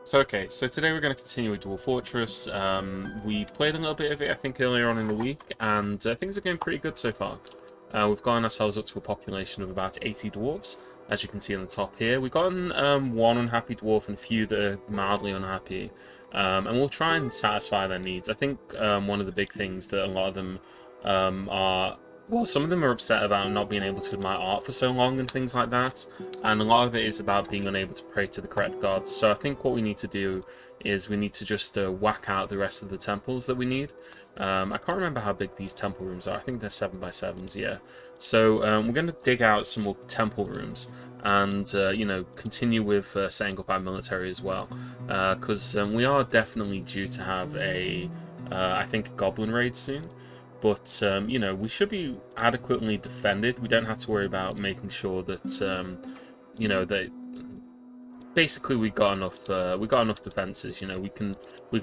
So today we're going to continue with Dwarf Fortress. We played a little bit of it, I think, earlier on in the week, and things are going pretty good so far. We've gotten ourselves up to a population of about 80 dwarves, as you can see on the top here. We've gotten one unhappy dwarf and a few that are mildly unhappy, and we'll try and satisfy their needs. I think one of the big things that a lot of them are... Well, some of them are upset about not being able to admire art for so long and things like that, and a lot of it is about being unable to pray to the correct gods. So I think what we need to do is we need to just whack out the rest of the temples that we need. I can't remember how big these temple rooms are. I think they're 7x7s, yeah. So we're going to dig out some more temple rooms and, you know, continue with setting up our military as well. Because we are definitely due to have a, I think, a goblin raid soon. But, you know, we should be adequately defended. We don't have to worry about making sure that, you know, that basically we got enough defenses. You know, we can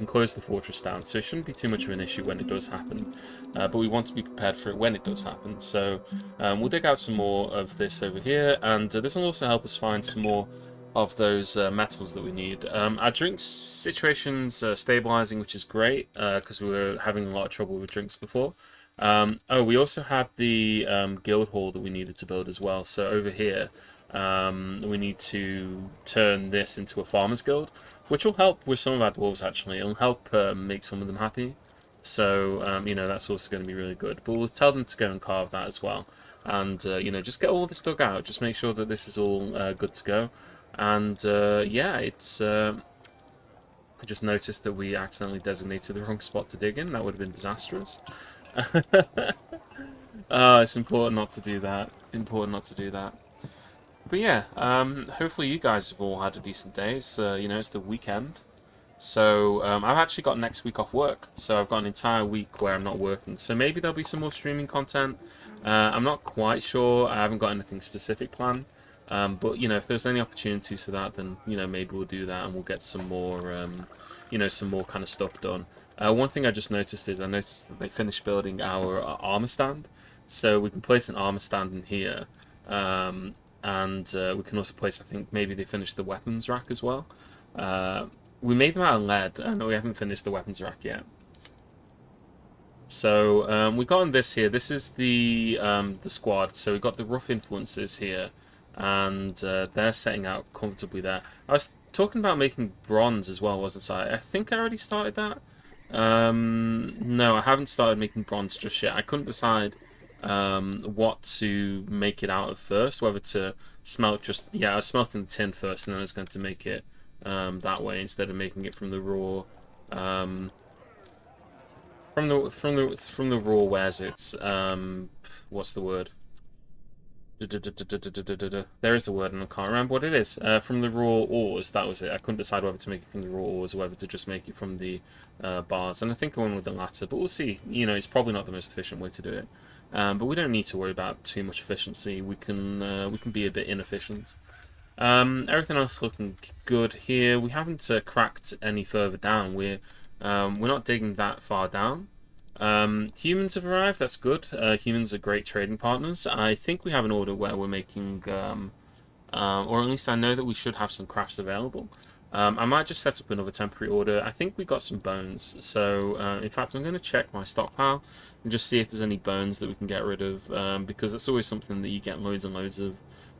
close the fortress down, so it shouldn't be too much of an issue when it does happen. But we want to be prepared for it when it does happen. So we'll dig out some more of this over here, and this will also help us find some more of those metals that we need. Our drinks situation's stabilizing, which is great, because we were having a lot of trouble with drinks before. Oh, we also had the guild hall that we needed to build as well. So over here, we need to turn this into a farmer's guild, which will help with some of our dwarves, actually. It'll help make some of them happy. So, you know, that's also going to be really good. But we'll tell them to go and carve that as well. And, you know, just get all this dug out. Just make sure that this is all good to go. And yeah, it's I just noticed that we accidentally designated the wrong spot to dig in. That would have been disastrous. It's important not to do that. Important not to do that. But yeah, hopefully you guys have all had a decent day. It's, you know, it's the weekend. So I've actually got next week off work. So I've got an entire week where I'm not working. So maybe there'll be some more streaming content. I'm not quite sure. I haven't got anything specific planned. But, you know, if there's any opportunities for that, then, you know, maybe we'll do that and we'll get some more, you know, some more kind of stuff done. One thing I just noticed is that they finished building our armor stand. So we can place an armor stand in here. And we can also place, I think, maybe they finished the weapons rack as well. We made them out of lead. I know we haven't finished the weapons rack yet. So we got on this here. This is the squad. So we got the rough influences here. And they're setting out comfortably there. I was talking about making bronze as well, wasn't I? I think I already started that. No, I haven't started making bronze just yet. I couldn't decide what to make it out of first, whether to smelt just... Yeah, I was smelting the tin first, and then I was going to make it that way instead of making it from the raw... from the raw, where's it? What's the word? There is a word and I can't remember what it is. From the raw ores, that was it. I couldn't decide whether to make it from the raw ores or whether to just make it from the bars. And I think I went with the latter, but we'll see. You know, it's probably not the most efficient way to do it. But we don't need to worry about too much efficiency. We can be a bit inefficient. Everything else looking good here. We haven't cracked any further down. We're not digging that far down. Humans have arrived, that's good. Humans are great trading partners. I think we have an order where we're making, or at least I know that we should have some crafts available. I might just set up another temporary order. I think we got some bones, so in fact I'm going to check my stockpile and just see if there's any bones that we can get rid of, because it's always something that you get loads and loads of,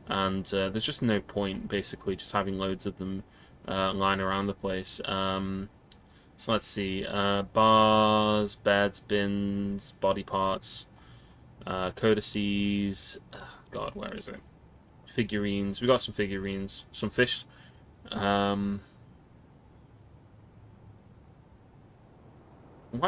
and there's just no point basically just having loads of them lying around the place. So let's see, bars, beds, bins, body parts, codices, God, where is it? Figurines, we got some figurines, some fish. Why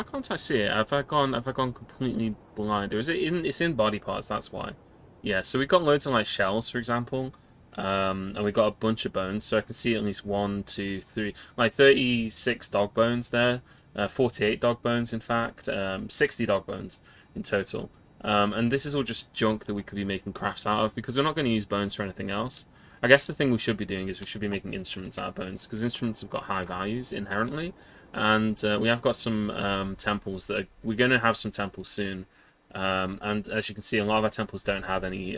can't I see it? Have I gone completely blind? Or is it in, it's in body parts, that's why. Yeah, so we got loads of like shells, for example. And we got a bunch of bones, so I can see at least 1, 2, 3, like 36 dog bones there, 48 dog bones in fact, 60 dog bones in total. And this is all just junk that we could be making crafts out of, because we're not going to use bones for anything else. I guess the thing we should be doing is we should be making instruments out of bones, because instruments have got high values inherently, and we have got some temples that we're going to have some temples soon, and as you can see, a lot of our temples don't have any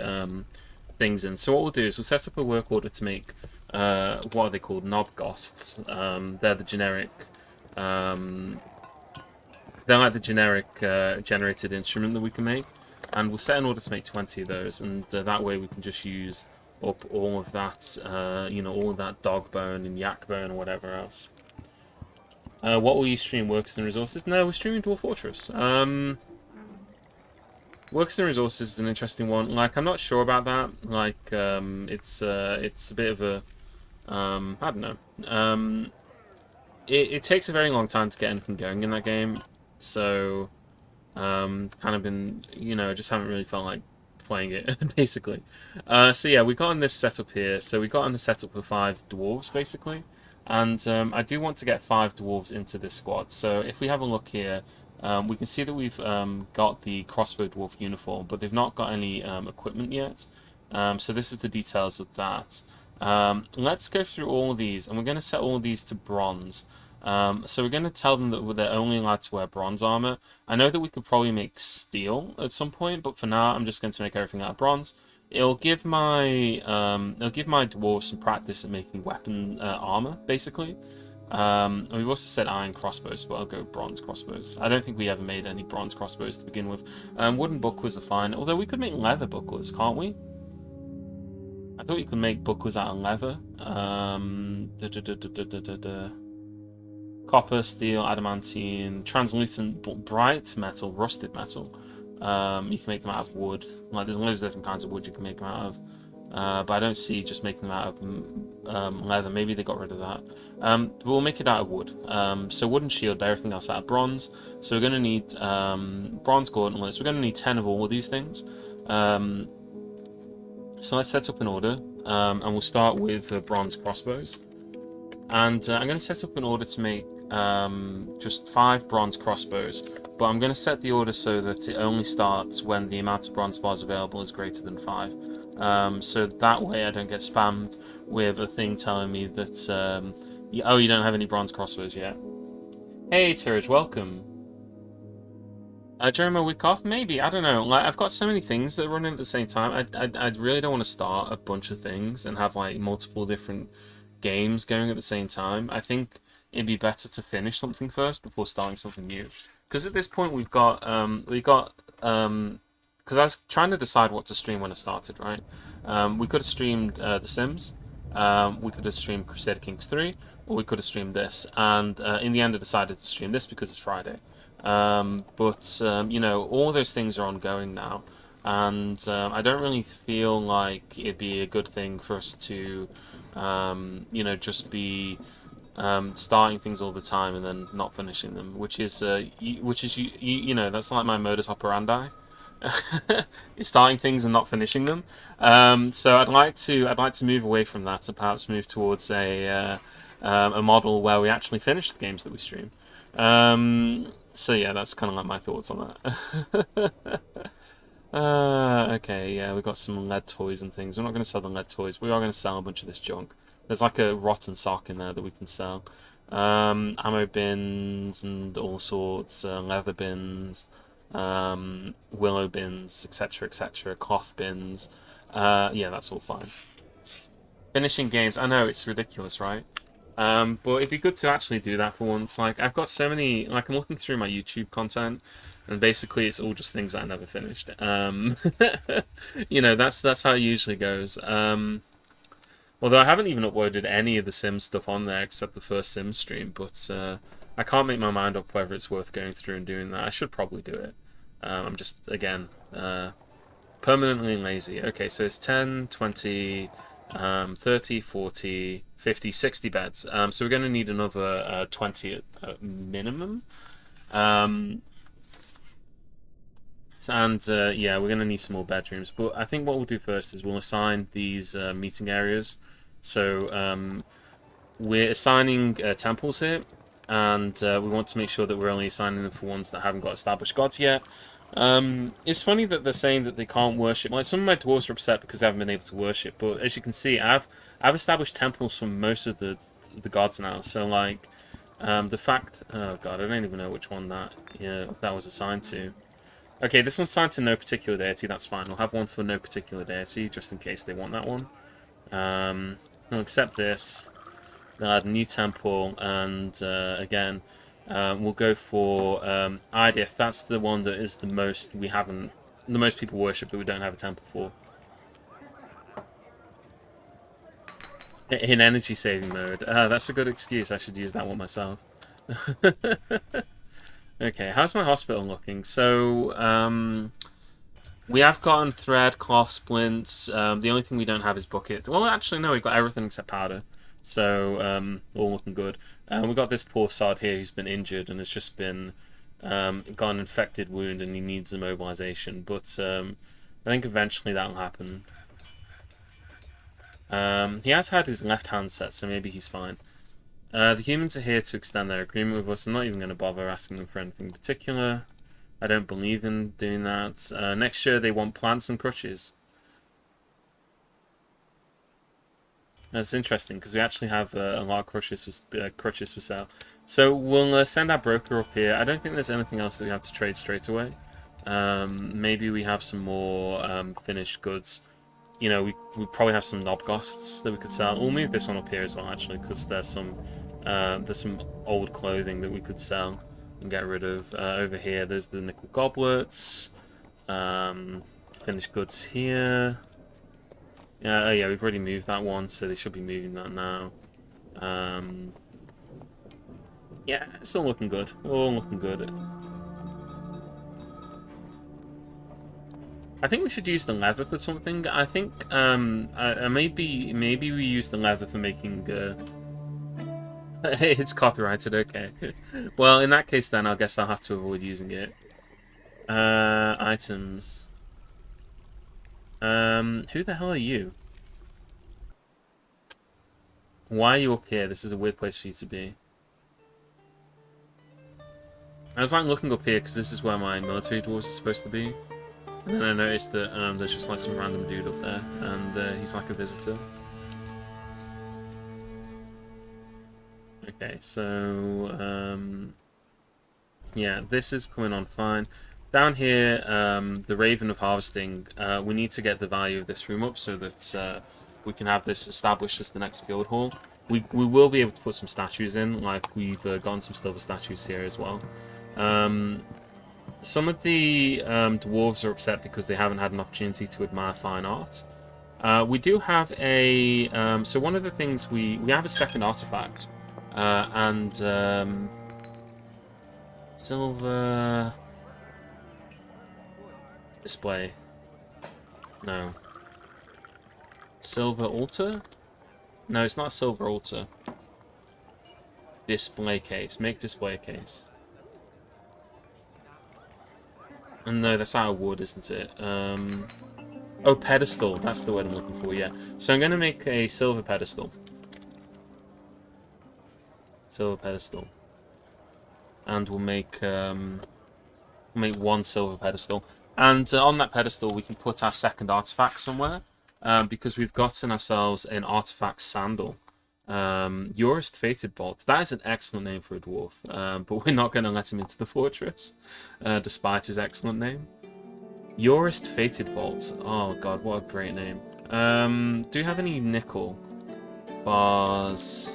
things in. So what we'll do is we'll set up a work order to make what are they called? Knobghosts. They're the generic. They're like the generic generated instrument that we can make, and we'll set an order to make 20 of those, and that way we can just use up all of that, all of that dog bone and yak bone or whatever else. What will you stream? Works and resources? No, we're streaming Dwarf Fortress. Works and resources is an interesting one. Like, I'm not sure about that. Like, it's a bit of a, I don't know. It takes a very long time to get anything going in that game. So, kind of been, just haven't really felt like playing it, basically. So yeah, we got on this setup here. So we got on the setup of 5 dwarves, basically. And I do want to get 5 dwarves into this squad. So if we have a look here, we can see that we've got the crossbow dwarf uniform, but they've not got any equipment yet. So this is the details of that. Let's go through all of these, and we're going to set all of these to bronze. So we're going to tell them that they're only allowed to wear bronze armor. I know that we could probably make steel at some point, but for now I'm just going to make everything out of bronze. It'll give my dwarves some practice at making weapon armor, basically. We've also said iron crossbows, but I'll go bronze crossbows. I don't think we ever made any bronze crossbows to begin with. Wooden bucklers are fine, although we could make leather bucklers, can't we? I thought you could make bucklers out of leather. Copper, steel, adamantine, translucent, bright metal, rusted metal. You can make them out of wood. Like, there's loads of different kinds of wood you can make them out of. But I don't see just making them out of leather. Maybe they got rid of that. But we'll make it out of wood. So wooden shield, everything else out of bronze. So we're going to need bronze gauntlets. We're going to need 10 of all of these things. So let's set up an order. And we'll start with bronze crossbows. And I'm going to set up an order to make just 5 bronze crossbows. But I'm going to set the order so that it only starts when the amount of bronze bars available is greater than 5. So that way I don't get spammed with a thing telling me that, oh, you don't have any bronze crossbows yet. Hey, Tirage, welcome. During my week off? Maybe, I don't know. Like, I've got so many things that run in at the same time. I really don't want to start a bunch of things and have, like, multiple different games going at the same time. I think it'd be better to finish something first before starting something new. Because at this point we've got, because I was trying to decide what to stream when I started, right? We could have streamed The Sims, we could have streamed Crusader Kings 3, or we could have streamed this, and in the end I decided to stream this because it's Friday. But all those things are ongoing now, and I don't really feel like it'd be a good thing for us to, just be starting things all the time and then not finishing them, which is that's like my modus operandi. Starting things and not finishing them. So I'd like to move away from that and perhaps move towards a model where we actually finish the games that we stream. So yeah, that's kind of like my thoughts on that. Okay, yeah, we've got some lead toys and things. We're not going to sell the lead toys. We are going to sell a bunch of this junk. There's like a rotten sock in there that we can sell. Ammo bins and all sorts, leather bins, willow bins, etc, etc, cloth bins. Yeah, that's all fine. Finishing games, I know, it's ridiculous, right? But it'd be good to actually do that for once. Like, I've got so many, like, I'm looking through my YouTube content, and basically it's all just things that I never finished. That's how it usually goes. Although I haven't even uploaded any of the Sims stuff on there except the first Sims stream, but I can't make my mind up whether it's worth going through and doing that. I should probably do it. I'm just, again, permanently lazy. Okay, so it's 10, 20, 30, 40, 50, 60 beds. So we're going to need another 20 at minimum. Yeah, we're going to need some more bedrooms. But I think what we'll do first is we'll assign these meeting areas. So we're assigning temples here, and we want to make sure that we're only assigning them for ones that haven't got established gods yet. It's funny that they're saying that they can't worship. Like, some of my dwarves are upset because they haven't been able to worship, but as you can see, I've established temples for most of the gods now. So like the fact, oh god, I don't even know which one that was assigned to. Okay, this one's assigned to no particular deity. That's fine. We'll have one for no particular deity just in case they want that one. We'll accept this. They'll add a new temple, and again, we'll go for Idith. That's the one that is the most the most people worship that we don't have a temple for. In energy saving mode. That's a good excuse. I should use that one myself. Okay, how's my hospital looking? So, we have gotten thread, cloth splints. The only thing we don't have is bucket. Well, actually, no, we've got everything except powder. So, all looking good. We've got this poor sod here who's been injured and has just been got an infected wound and he needs immobilization. But I think eventually that'll happen. He has had his left hand set, so maybe he's fine. The humans are here to extend their agreement with us. I'm not even going to bother asking them for anything particular. I don't believe in doing that. Next year they want plants and crutches. That's interesting, because we actually have a lot of crutches for sale. So we'll send our broker up here. I don't think there's anything else that we have to trade straight away. Maybe we have some more finished goods. You know, we probably have some knobghosts that we could sell. We'll move this one up here as well, actually, because there's some old clothing that we could sell and get rid of. Over here, there's the nickel goblets. Finished goods here. Oh yeah, we've already moved that one, so they should be moving that now. Yeah, it's all looking good. All looking good. I think we should use the leather for something. I think maybe we use the leather for making. It's copyrighted. Okay. Well, in that case, then I guess I'll have to avoid using it. Items. Who the hell are you? Why are you up here? This is a weird place for you to be. I was like looking up here because this is where my military dwarves are supposed to be. And then I noticed that there's just like some random dude up there, and he's like a visitor. Okay, so yeah, this is coming on fine. Down here, the Raven of Harvesting, we need to get the value of this room up so that we can have this established as the next guild hall. We will be able to put some statues in, like we've gotten some silver statues here as well. Some of the dwarves are upset because they haven't had an opportunity to admire fine art. We do have a... so one of the things we have a second artifact. And silver... display. No. Silver altar? No, it's not a silver altar. Display case. Make display case. And no, that's out of wood, isn't it? Oh, pedestal. That's the word I'm looking for, yeah. So I'm going to make a silver pedestal. Silver pedestal. And we'll make one silver pedestal. And on that pedestal, we can put our second artifact somewhere. Because we've gotten ourselves an artifact sandal. Urist Fated Bolt. That is an excellent name for a dwarf, but we're not going to let him into the fortress, despite his excellent name. Urist Fated Bolt. Oh god, what a great name. Do you have any nickel bars?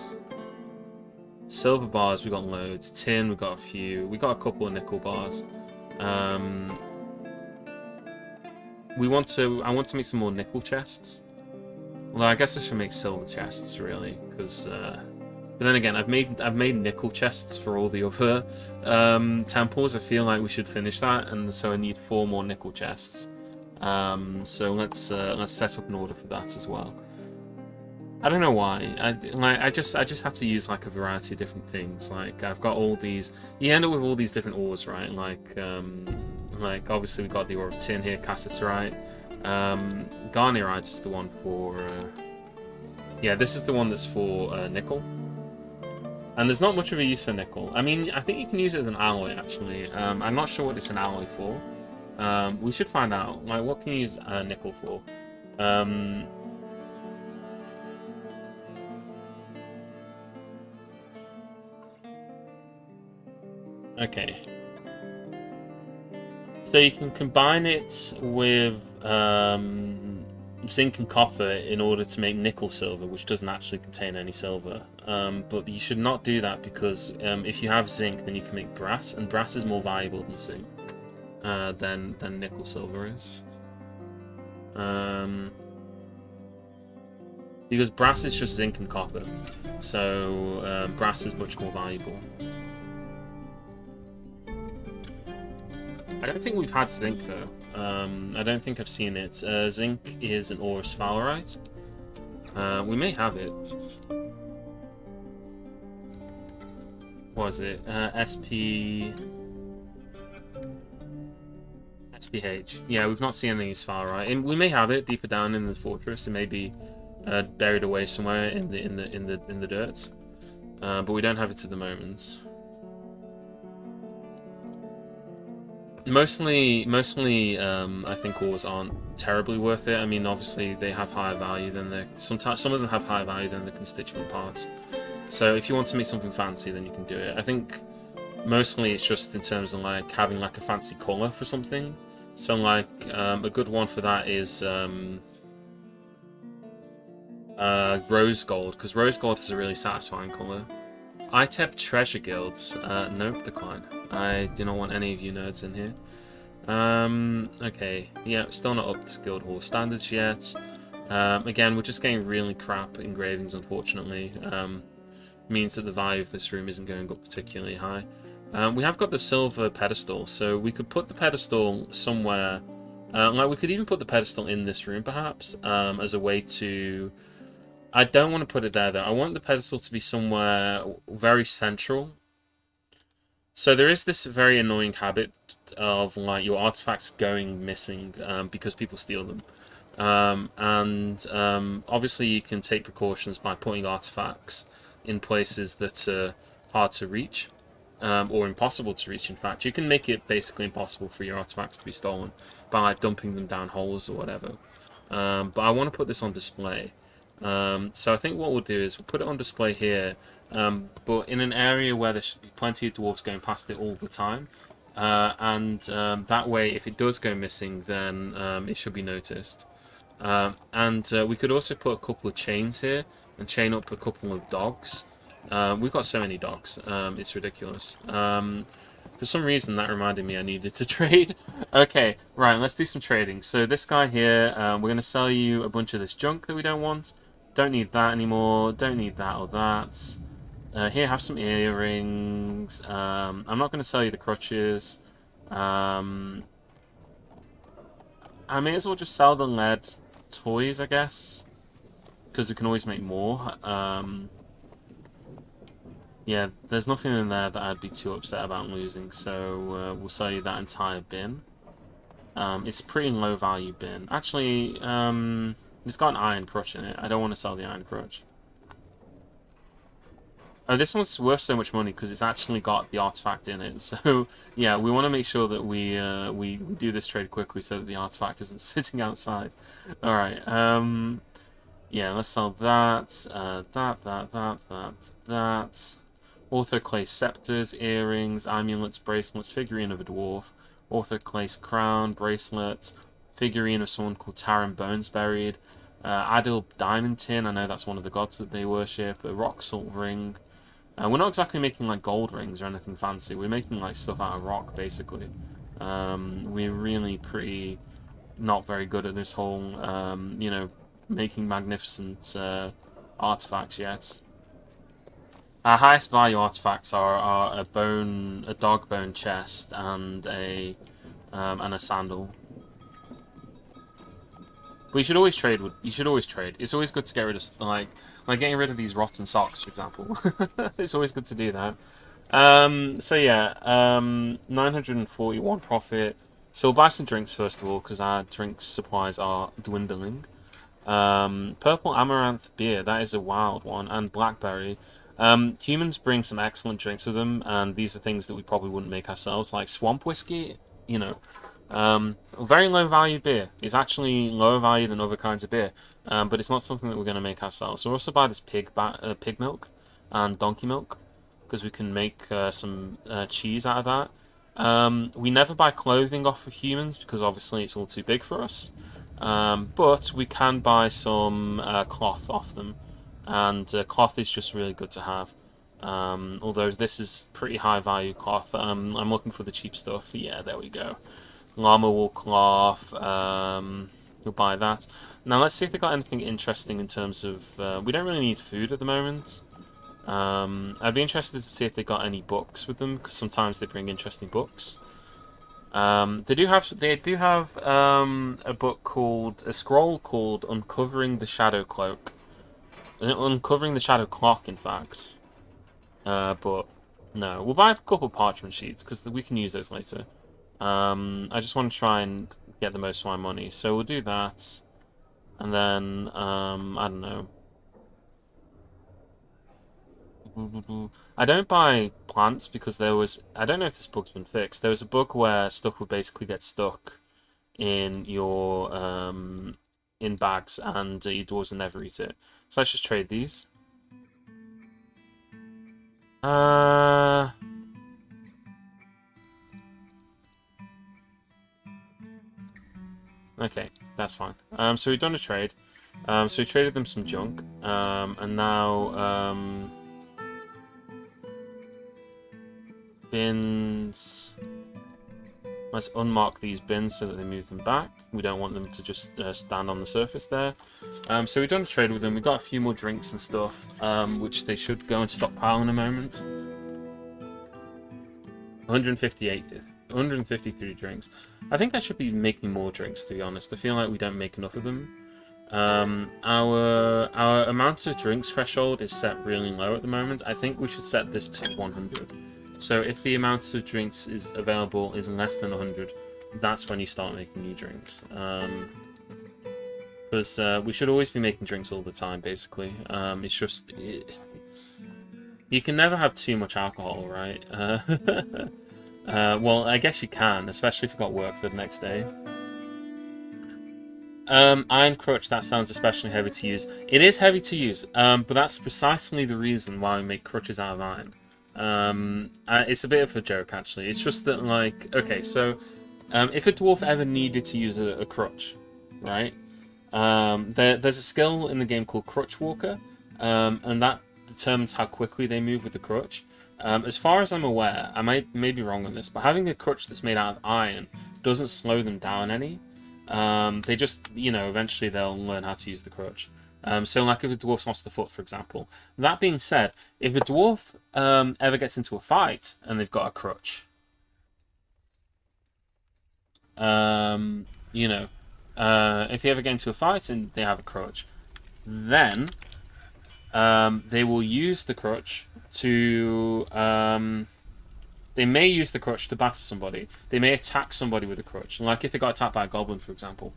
Silver bars, we got loads. Tin, we got a few. We got a couple of nickel bars. I want to make some more nickel chests. Well, I guess I should make silver chests, really, because. But then again, I've made nickel chests for all the other temples. I feel like we should finish that, and so I need 4 more nickel chests. So let's set up an order for that as well. I don't know why. I just had to use like a variety of different things. Like I've got all these. You end up with all these different ores, right? Like obviously we got the ore of tin here, cassiterite. Garnierite is the one for. Yeah, this is the one that's for nickel. And there's not much of a use for nickel. I mean, I think you can use it as an alloy actually. I'm not sure what it's an alloy for. We should find out. Like, what can you use nickel for? Okay. So you can combine it with zinc and copper in order to make nickel silver, which doesn't actually contain any silver. But you should not do that because if you have zinc, then you can make brass, and brass is more valuable than zinc than nickel silver is. Because brass is just zinc and copper, so brass is much more valuable. I don't think we've had zinc though. I don't think I've seen it. Zinc is an ore sphalerite. We may have it. What is it? SPH. Yeah, we've not seen any sphalerite, and we may have it deeper down in the fortress. It may be buried away somewhere in the dirt, but we don't have it at the moment. Mostly, I think ores aren't terribly worth it. I mean, obviously they have higher value than the sometimes some of them have higher value than the constituent parts. So if you want to make something fancy, then you can do it. I think mostly it's just in terms of like having like a fancy color for something. So like a good one for that is rose gold, because rose gold is a really satisfying color. ITEP treasure guilds. Nope, decline. I do not want any of you nerds in here. Okay, yeah, still not up to Guild Hall standards yet. Again, we're just getting really crap engravings, unfortunately. Means that the value of this room isn't going up particularly high. We have got the silver pedestal, so we could put the pedestal somewhere. Like we could even put the pedestal in this room, perhaps, as a way to. I don't want to put it there though. I want the pedestal to be somewhere very central. So there is this very annoying habit of like your artifacts going missing because people steal them. Obviously you can take precautions by putting artifacts in places that are hard to reach, or impossible to reach in fact. You can make it basically impossible for your artifacts to be stolen by like dumping them down holes or whatever. But I want to put this on display. So I think what we'll do is we'll put it on display here, but in an area where there should be plenty of dwarves going past it all the time. That way, if it does go missing, then it should be noticed. We could also put a couple of chains here and chain up a couple of dogs. We've got so many dogs, it's ridiculous. For some reason, that reminded me I needed to trade. Okay, right, let's do some trading. So this guy here, we're going to sell you a bunch of this junk that we don't want. Don't need that anymore. Don't need that or that. Here, have some earrings. I'm not going to sell you the crutches. I may as well just sell the lead toys, I guess. Because we can always make more. Yeah, there's nothing in there that I'd be too upset about losing, so we'll sell you that entire bin. It's a pretty low value bin. Actually, it's got an iron crutch in it. I don't want to sell the iron crutch. Oh, this one's worth so much money because it's actually got the artifact in it. So, yeah, we want to make sure that we do this trade quickly so that the artifact isn't sitting outside. Alright, yeah, let's sell that, that. Orthoclase scepters, earrings, amulets, bracelets, figurine of a dwarf, orthoclase crown, bracelets, figurine of someone called Taran Bones Buried, Adil Diamond Tin, I know that's one of the gods that they worship, a rock salt ring. We're not exactly making like gold rings or anything fancy, we're making like stuff out of rock basically. We're really pretty not very good at this whole, you know, making magnificent artifacts yet. Our highest value artifacts are a dog bone chest, and a sandal. But you should always trade. You should always trade. It's always good to get rid of like getting rid of these rotten socks, for example. It's always good to do that. So yeah, 941 profit. So we'll buy some drinks first of all because our drink supplies are dwindling. Purple amaranth beer, that is a wild one, and blackberry. Humans bring some excellent drinks with them, and these are things that we probably wouldn't make ourselves, like swamp whiskey, you know. Very low value beer. It's actually lower value than other kinds of beer, but it's not something that we're going to make ourselves. We'll also buy this pig milk and donkey milk, because we can make some cheese out of that. We never buy clothing off of humans, because obviously it's all too big for us. But we can buy some cloth off them, and cloth is just really good to have. Although this is pretty high value cloth, I'm looking for the cheap stuff. Yeah, there we go. Llama wool cloth. You'll buy that. Now let's see if they got anything interesting in terms of. We don't really need food at the moment. I'd be interested to see if they got any books with them, because sometimes they bring interesting books. They do have a book called a scroll called Uncovering the Shadow Cloak, Uncovering the Shadow Clock, in fact. But no, we'll buy a couple parchment sheets because we can use those later. I just want to try and get the most of my money, so we'll do that, and then I don't know. I don't buy plants because there was... I don't know if this bug's been fixed. There was a bug where stuff would basically get stuck in your in bags, and your dwarves would never eat it. So let's just trade these. Okay, that's fine. So we've done a trade. So we traded them some junk, and now bins. Let's unmark these bins so that they move them back. We don't want them to just stand on the surface there. So we've done a trade with them. We got a few more drinks and stuff, which they should go and stockpile in a moment. 153 drinks. I think I should be making more drinks, to be honest. I feel like we don't make enough of them. Our amount of drinks threshold is set really low at the moment. I think we should set this to 100. So if the amount of drinks is available is less than 100, that's when you start making new drinks. Because we should always be making drinks all the time, basically. It's just... you can never have too much alcohol, right? Well, I guess you can, especially if you've got work for the next day. Iron crutch, that sounds especially heavy to use. It is heavy to use, but that's precisely the reason why we make crutches out of iron. It's a bit of a joke, actually. It's just that, like, okay, so if a dwarf ever needed to use a crutch, right? There's a skill in the game called Crutch Walker, and that determines how quickly they move with the crutch. As far as I'm aware, I may be wrong on this, but having a crutch that's made out of iron doesn't slow them down any. They just, you know, eventually they'll learn how to use the crutch. So like if a dwarf's lost a foot, for example. That being said, if a dwarf ever gets into a fight and they've got a crutch, you know, if they ever get into a fight and they have a crutch, then they will use the crutch to... they may use the crutch to batter somebody. They may attack somebody with a crutch. Like if they got attacked by a goblin, for example.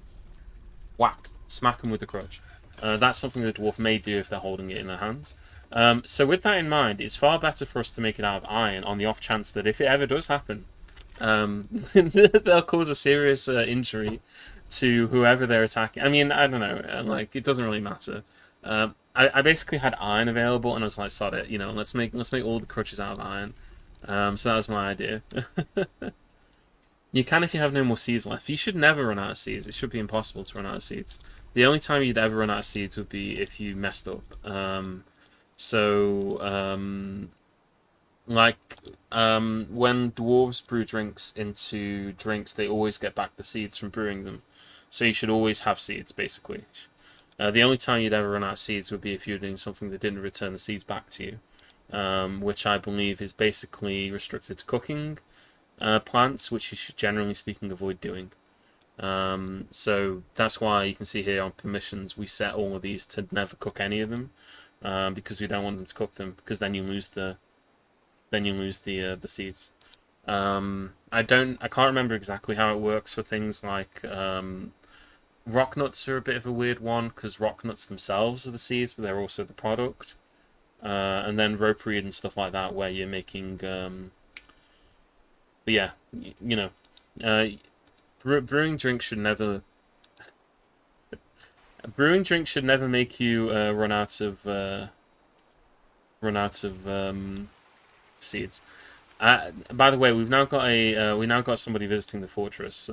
Whack. Smack them with the crutch. That's something the dwarf may do if they're holding it in their hands. So with that in mind, it's far better for us to make it out of iron on the off chance that if it ever does happen, they'll cause a serious injury to whoever they're attacking. I mean, I don't know. Like, it doesn't really matter. I basically had iron available, and I was like, sod it, you know, let's make all the crutches out of iron. So that was my idea. You can if you have no more seeds left. You should never run out of seeds. It should be impossible to run out of seeds. The only time you'd ever run out of seeds would be if you messed up. When dwarves brew drinks into drinks, they always get back the seeds from brewing them. So you should always have seeds, basically. The only time you'd ever run out of seeds would be if you were doing something that didn't return the seeds back to you. Which I believe is basically restricted to cooking plants, which you should, generally speaking, avoid doing. So that's why you can see here on permissions we set all of these to never cook any of them, because we don't want them to cook them, because then you lose the seeds. I can't remember exactly how it works for things like rock nuts are a bit of a weird one, because rock nuts themselves are the seeds, but they're also the product. And then ropeweed and stuff like that, where you're making, but yeah, you know, brewing drinks should never make you run out of seeds. By the way, we now got somebody visiting the fortress,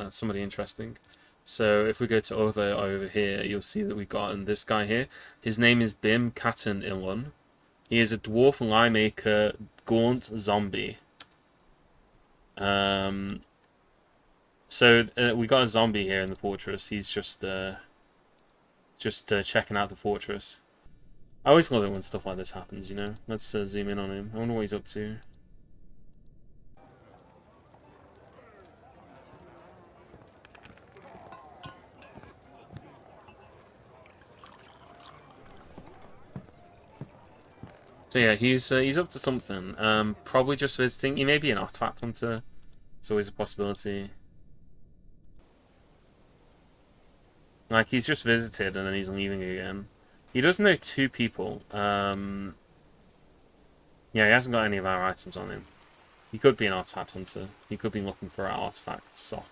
somebody interesting. So if we go to other over here, you'll see that we've got this guy here. His name is Bim Katan Ilun. He is a dwarf limeacre gaunt zombie. So we got a zombie here in the fortress. He's just checking out the fortress. I always love it when stuff like this happens, you know? Let's zoom in on him. I wonder what he's up to. So yeah, he's up to something. Probably just visiting. He may be an artifact hunter. It's always a possibility. Like, he's just visited and then he's leaving again. He does know 2 people. Yeah, he hasn't got any of our items on him. He could be an artifact hunter. He could be looking for our artifact sock.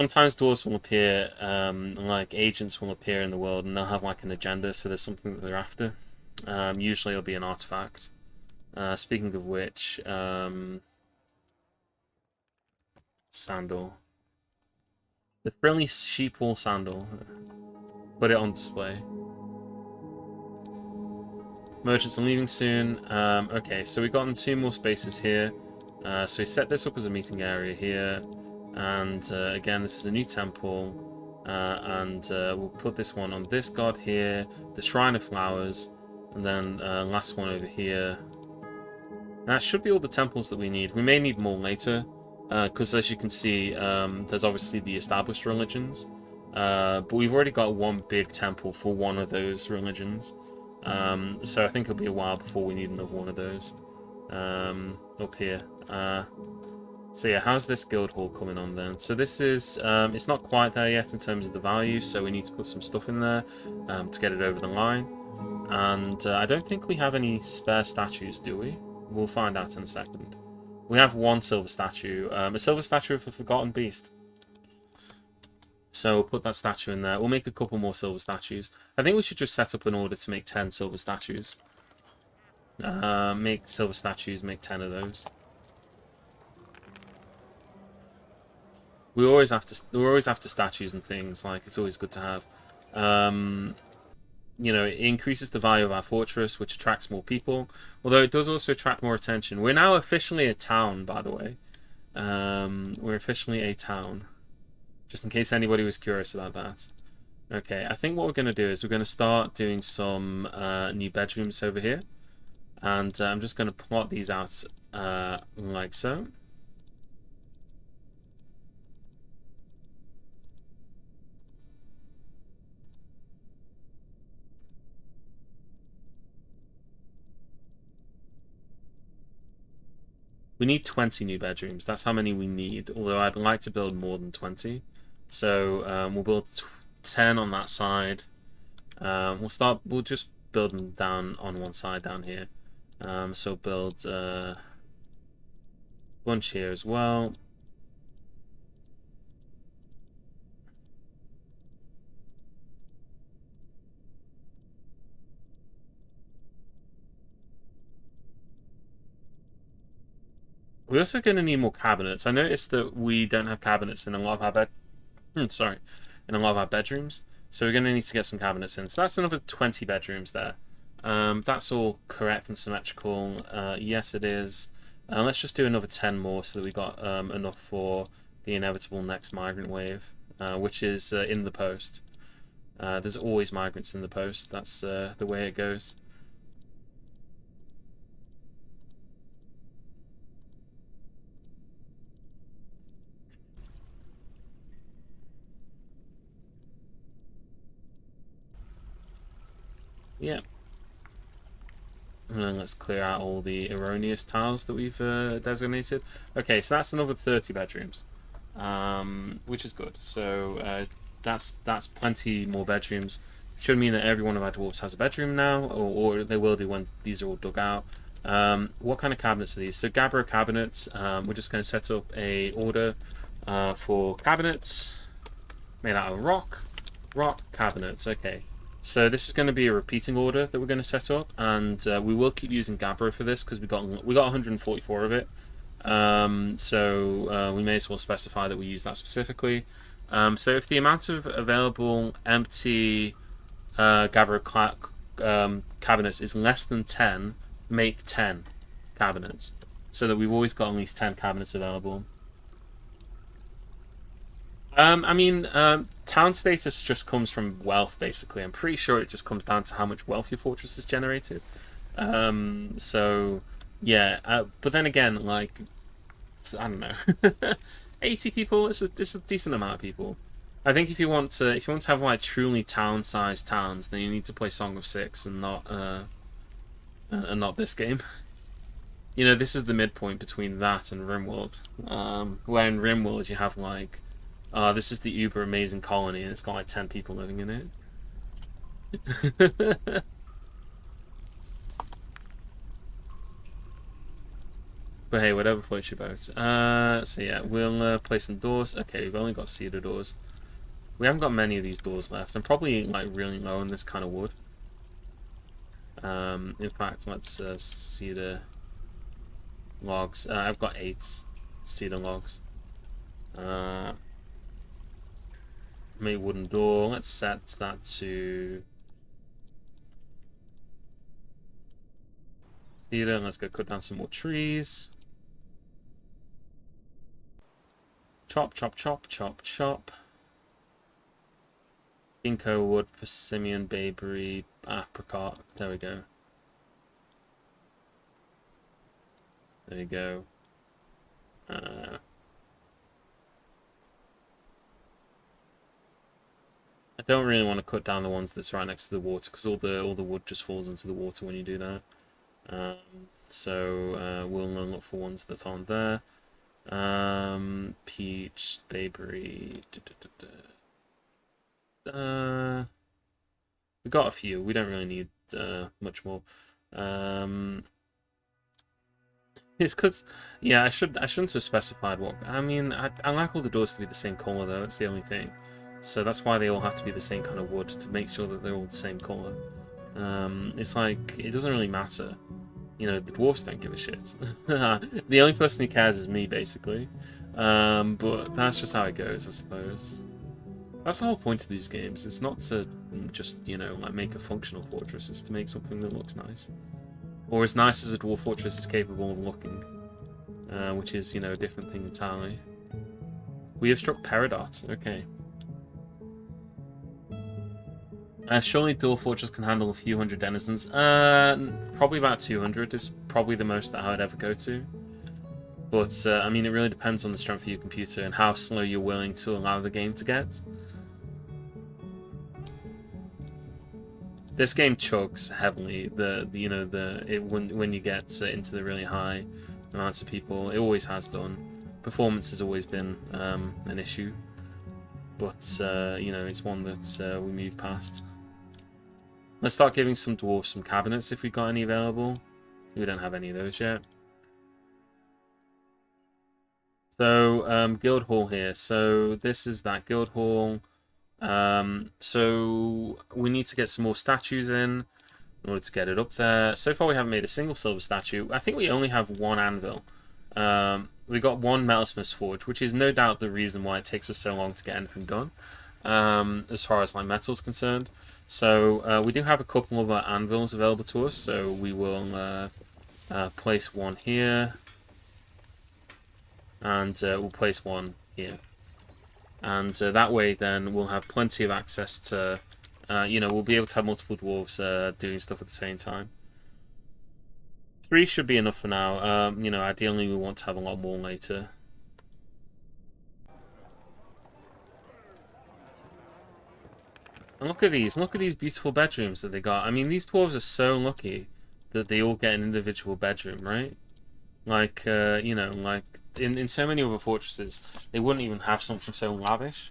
Sometimes dwarves will appear, like agents will appear in the world and they'll have like an agenda, so there's something that they're after. Usually it'll be an artifact. Speaking of which, sandal. The friendly sheepwool sandal. Put it on display. Merchants are leaving soon. Okay, so we've gotten 2 more spaces here. So we set this up as a meeting area here. And again, this is a new temple. And we'll put this one on this god here. The Shrine of Flowers. And then last one over here. That should be all the temples that we need. We may need more later. Because as you can see, there's obviously the established religions. But we've already got one big temple for one of those religions. So I think it'll be a while before we need another one of those. Up here. So yeah, how's this guild hall coming on then? So this is, it's not quite there yet in terms of the value, so we need to put some stuff in there to get it over the line. And I don't think we have any spare statues, do we? We'll find out in a second. We have 1 silver statue, a silver statue of a forgotten beast. So we'll put that statue in there. We'll make a couple more silver statues. I think we should just set up an order to make 10 silver statues. Make silver statues, make 10 of those. We're always after statues and things. Like, it's always good to have. You know, it increases the value of our fortress, which attracts more people. Although it does also attract more attention. We're now officially a town, by the way. We're officially a town. Just in case anybody was curious about that. Okay, I think what we're going to do is we're going to start doing some new bedrooms over here. And I'm just going to plot these out like so. We need 20 new bedrooms. That's how many we need. Although I'd like to build more than 20. So we'll build 10 on that side. We'll just build them down on one side down here. So build a bunch here as well. We're also going to need more cabinets. I noticed that we don't have cabinets in a lot of our in a lot of our bedrooms. So we're going to need to get some cabinets in. So that's another 20 bedrooms there. That's all correct and symmetrical. Yes, it is. Let's just do another 10 more so that we got enough for the inevitable next migrant wave, which is in the post. There's always migrants in the post. That's the way it goes. Yeah. And then let's clear out all the erroneous tiles that we've designated. Okay, so that's another 30 bedrooms, which is good. So that's plenty more bedrooms. Should mean that every one of our dwarves has a bedroom now, or they will do when these are all dug out. What kind of cabinets are these? So Gabbro cabinets. We're just going to set up a order for cabinets made out of rock cabinets. Okay. So this is going to be a repeating order that we're going to set up, and we will keep using Gabbro for this because we got 144 of it. So we may as well specify that we use that specifically. So if the amount of available empty cabinets is less than 10, make 10 cabinets, so that we've always got at least 10 cabinets available. I mean, town status just comes from wealth, basically. I'm pretty sure it just comes down to how much wealth your fortress has generated. So, yeah. But then again, like, I don't know, 80 people. It's a decent amount of people. I think if you want to have like truly town-sized towns, then you need to play Song of Six and not this game. You know, this is the midpoint between that and Rimworld. Where in Rimworld you have like, this is the uber amazing colony and it's got like 10 people living in it. But hey, whatever floats your boat. So yeah, we'll place some doors. Okay, we've only got cedar doors. We haven't got many of these doors left. I'm probably like really low on this kind of wood. In fact, let's cedar logs. I've got 8 cedar logs. Make wooden door. Let's set that to cedar. Let's go cut down some more trees. Chop, chop, chop, chop, chop. Ginkgo wood, persimmon, bayberry, apricot. There we go. There you go. I don't really want to cut down the ones that's right next to the water because all the wood just falls into the water when you do that. We'll look for ones that aren't there. Peach, bayberry. We got a few. We don't really need much more. It's because, yeah, I shouldn't have specified what. I mean, I like all the doors to be the same color though. That's the only thing. So that's why they all have to be the same kind of wood to make sure that they're all the same color. It's like it doesn't really matter. You know, the dwarves don't give a shit. The only person who cares is me, basically. But that's just how it goes, I suppose. That's the whole point of these games. It's not to just, you know, like make a functional fortress. It's to make something that looks nice. Or as nice as a dwarf fortress is capable of looking. Which is, you know, a different thing entirely. We have struck Peridot. Okay. Surely Dwarf Fortress can handle a few hundred denizens. Probably about 200 is probably the most that I would ever go to. But, I mean, it really depends on the strength of your computer and how slow you're willing to allow the game to get. This game chugs heavily. When you get into the really high amounts of people, it always has done. Performance has always been an issue, but you know, it's one that we move past. Let's start giving some dwarves some cabinets if we got any available. We don't have any of those yet. So guild hall here. So this is that guild hall. So we need to get some more statues in order to get it up there. So far we haven't made a single silver statue. I think we only have one anvil. We got one metalsmith's forge, which is no doubt the reason why it takes us so long to get anything done, as far as like metal's concerned. So we do have a couple of anvils available to us, so we will place one here, and we'll place one here. And that way then we'll have plenty of access to, you know, we'll be able to have multiple dwarves doing stuff at the same time. 3 should be enough for now. You know, ideally we want to have a lot more later. And look at these beautiful bedrooms that they got. I mean, these dwarves are so lucky that they all get an individual bedroom, right? Like, you know, like in so many other fortresses, they wouldn't even have something so lavish.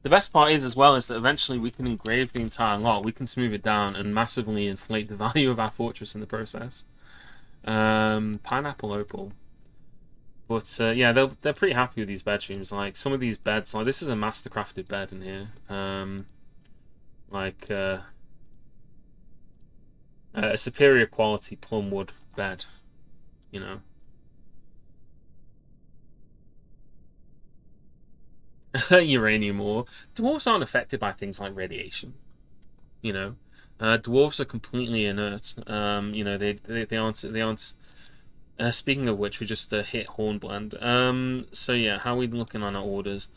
The best part is, as well, is that eventually we can engrave the entire lot. We can smooth it down and massively inflate the value of our fortress in the process. Pineapple opal. But, yeah, they're pretty happy with these bedrooms. Like, some of these beds, like, this is a master-crafted bed in here. A superior quality plum wood bed, you know. uranium ore. Dwarves aren't affected by things like radiation. You know, dwarves are completely inert. You know, they aren't. Speaking of which, we just hit Hornblende. So yeah, how are we looking on our orders?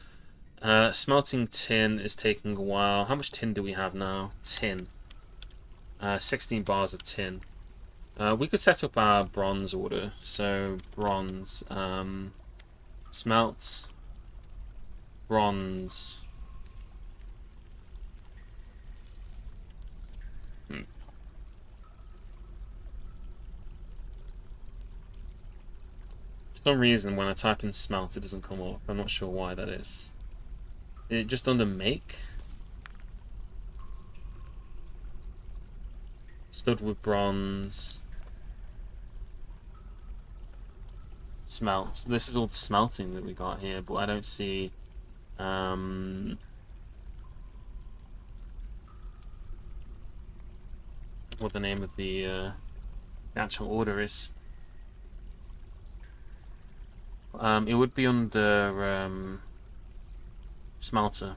Smelting tin is taking a while. How much tin do we have now? Tin. 16 bars of tin. We could set up our bronze order. So bronze. Smelt. Bronze. For some reason, when I type in smelt, it doesn't come up. I'm not sure why that is. Is it just under make? Stud with bronze. Smelt. This is all the smelting that we got here, but I don't see what the name of the actual order is. It would be under smelter.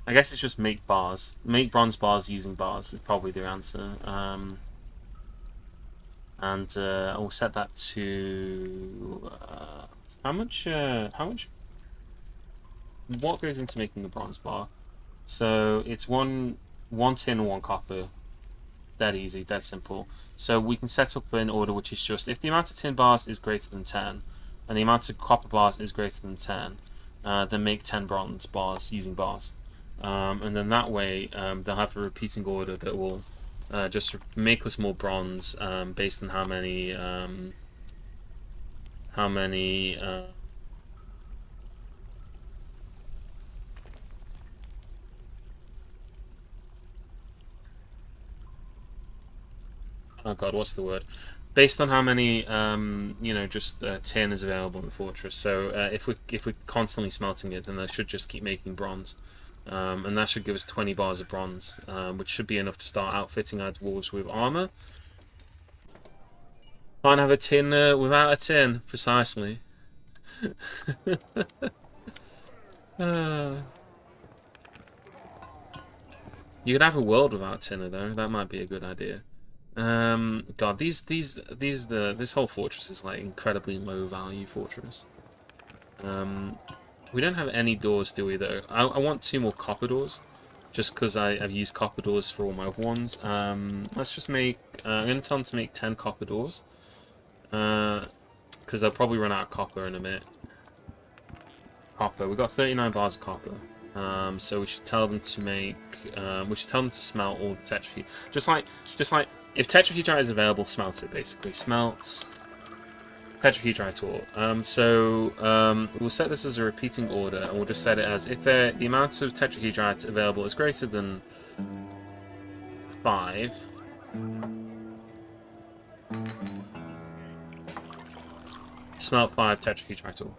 I guess it's just make bars. Make bronze bars using bars is probably the answer. And I'll set that to how much? What goes into making a bronze bar? So it's one tin and one copper. Dead easy, dead simple. So we can set up an order which is just if the amount of tin bars is greater than 10, and the amount of copper bars is greater than 10, then make 10 bronze bars using bars. And then that way they'll have a repeating order that will just make us more bronze based on how many oh god, what's the word? Based on how many you know, just tin is available in the fortress. So if we're constantly smelting it, then that should just keep making bronze. And that should give us 20 bars of bronze, which should be enough to start outfitting our dwarves with armor. Can't have a tin without a tin, precisely. You could have a world without tinner though. That might be a good idea. God, this whole fortress is like incredibly low value fortress. We don't have any doors, do we, though? I want 2 more copper doors, just because I've used copper doors for all my other ones. Let's just make... I'm going to tell them to make 10 copper doors, because they'll probably run out of copper in a minute. Copper. We've got 39 bars of copper. So we should tell them to make... we should tell them to smelt all the tetrahedrite. Just like, if tetrahedrite is available, smelt it, basically. Smelt... tetrahedrite ore. So we'll set this as a repeating order, and we'll just set it as if the amount of tetrahedrite available is greater than 5, smelt 5 tetrahedrite ore.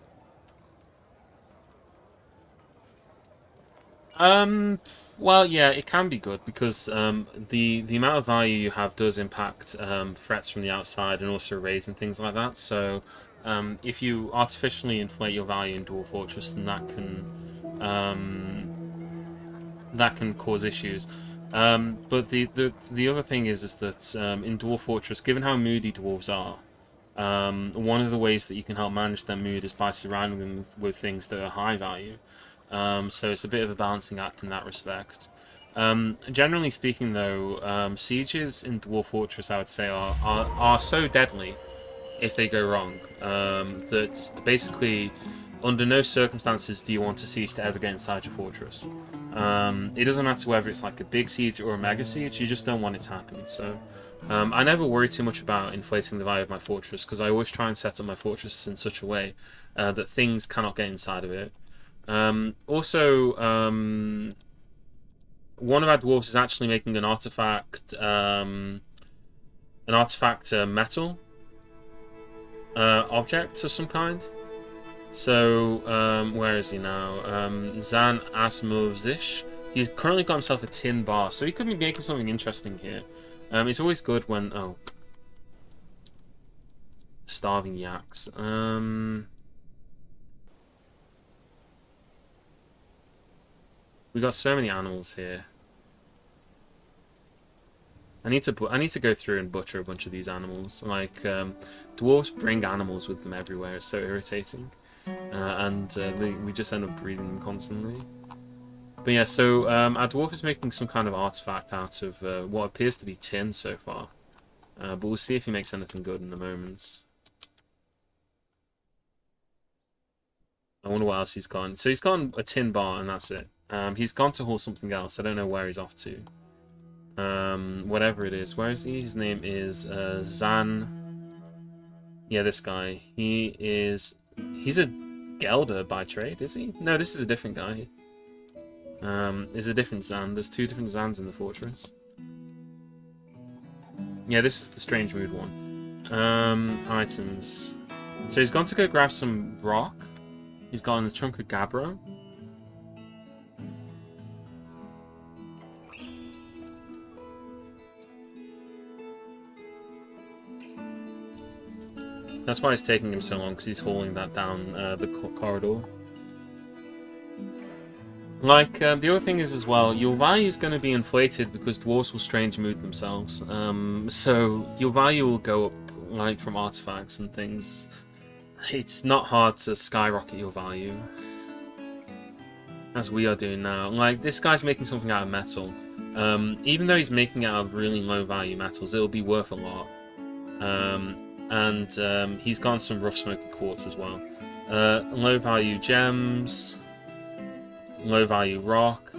Well, yeah, it can be good because the amount of value you have does impact threats from the outside and also raids and things like that. So if you artificially inflate your value in Dwarf Fortress, then that can cause issues. But the other thing is that in Dwarf Fortress, given how moody dwarves are, one of the ways that you can help manage their mood is by surrounding them with things that are high value. So it's a bit of a balancing act in that respect. Generally speaking, though, sieges in Dwarf Fortress, I would say, are so deadly if they go wrong that basically, under no circumstances do you want a siege to ever get inside your fortress. It doesn't matter whether it's like a big siege or a mega siege, you just don't want it to happen. So I never worry too much about inflating the value of my fortress because I always try and set up my fortress in such a way that things cannot get inside of it. Also, one of our dwarves is actually making an artifact metal object of some kind. So, where is he now? Zan Asmovzish. He's currently got himself a tin bar, so he could be making something interesting here. It's always good when... Oh. Starving yaks. We got so many animals here. I need to go through and butcher a bunch of these animals. Like, dwarves bring animals with them everywhere. It's so irritating. We just end up breeding them constantly. But yeah, so our dwarf is making some kind of artifact out of what appears to be tin so far. But we'll see if he makes anything good in a moment. I wonder what else he's gone. So he's gone a tin bar and that's it. He's gone to haul something else. I don't know where he's off to. Whatever it is. Where is he? His name is Zan. Yeah, this guy. He's a Gelder by trade, is he? No, this is a different guy. Is a different Zan. There's two different Zans in the fortress. Yeah, this is the strange mood one. Items. So he's gone to go grab some rock. He's got in the trunk of Gabbro. That's why it's taking him so long, because he's hauling that down the corridor. Like, the other thing is as well, your value is going to be inflated because dwarves will strange mood themselves. So your value will go up, like, from artifacts and things. It's not hard to skyrocket your value. As we are doing now. Like, this guy's making something out of metal. Even though he's making it out of really low value metals, it'll be worth a lot. He's gotten some rough smoky quartz as well. Low value gems. Low value rock.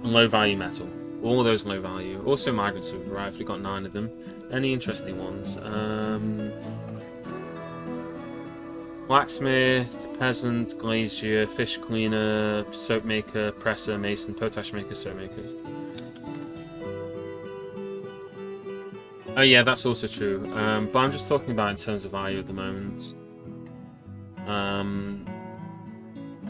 Low value metal. All of those low value. Also migrants have arrived. We've got 9 of them. Any interesting ones? Blacksmith, peasant, glazier, fish cleaner, soap maker, presser, mason, potash maker, soap maker. Oh yeah, that's also true. But I'm just talking about in terms of value at the moment.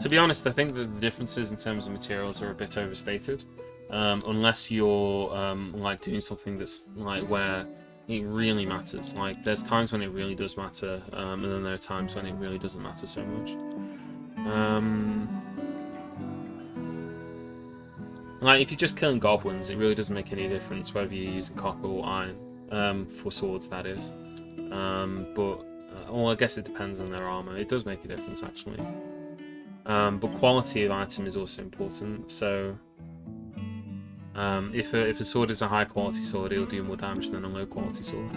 To be honest, I think that the differences in terms of materials are a bit overstated. Unless you're like doing something that's like where it really matters. Like, there's times when it really does matter, and then there are times when it really doesn't matter so much. Like, if you're just killing goblins, it really doesn't make any difference whether you're using copper or iron, for swords, that is. Well, I guess it depends on their armor. It does make a difference, actually. But quality of item is also important, so... if a sword is a high quality sword, it'll do more damage than a low quality sword.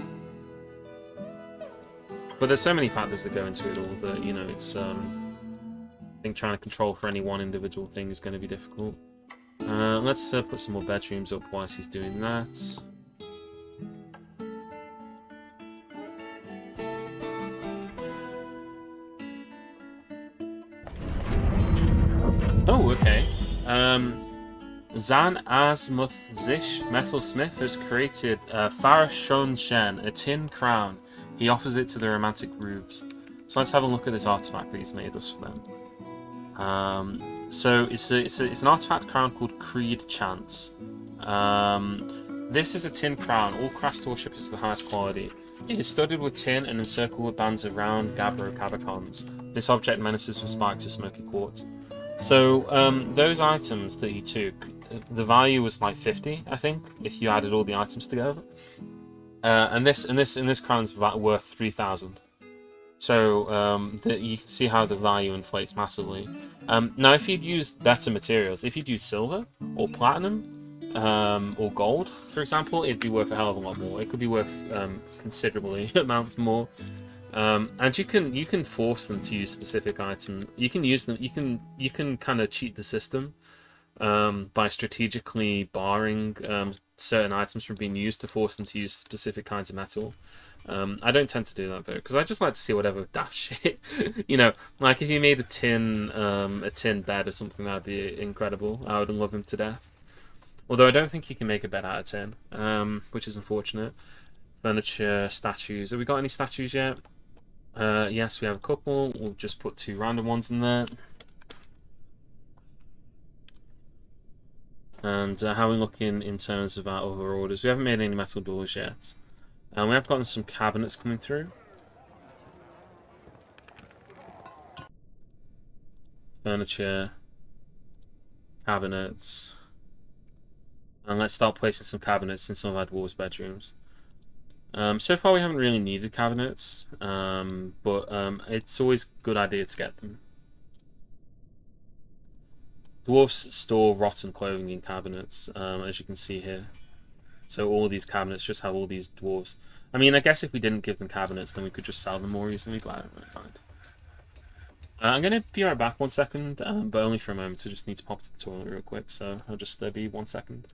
But there's so many factors that go into it all that, you know, it's I think trying to control for any one individual thing is going to be difficult. Let's put some more bedrooms up whilst he's doing that. Oh, okay. Zan Asmuth Zish, metalsmith, has created Farashon Shen, a tin crown. He offers it to the romantic roofs. So let's have a look at this artifact that he's made us for them. So it's an artifact crown called Creed Chance. This is a tin crown. All crafted worship is the highest quality. It is studded with tin and encircled with bands of round Gabbro cabacons. This object menaces with spikes of smoky quartz. So those items that he took, the value was like 50, I think, if you added all the items together. And this crown's worth 3,000. So you can see how the value inflates massively. Now, if you'd used better materials, if you'd used silver or platinum or gold, for example, it'd be worth a hell of a lot more. It could be worth considerably amounts more. And you can force them to use specific items. You can use them. You can kind of cheat the system by strategically barring certain items from being used to force them to use specific kinds of metal. I don't tend to do that though, because I just like to see whatever daft shit. You know, like if he made a tin bed or something, that'd be incredible. I would love him to death. Although I don't think he can make a bed out of tin, which is unfortunate. Furniture, statues. Have we got any statues yet? Yes, we have a couple. We'll just put 2 random ones in there. And how are we looking in terms of our other orders? We haven't made any metal doors yet. And we have gotten some cabinets coming through. Furniture. Cabinets. And let's start placing some cabinets in some of our dwarves' bedrooms. So far we haven't really needed cabinets, but it's always a good idea to get them. Dwarves store rotten clothing in cabinets, as you can see here. So all these cabinets just have all these dwarves. I mean, I guess if we didn't give them cabinets, then we could just sell them more easily, but I don't really find. I'm going to be right back 1 second, but only for a moment, so just need to pop to the toilet real quick, so I'll just be 1 second.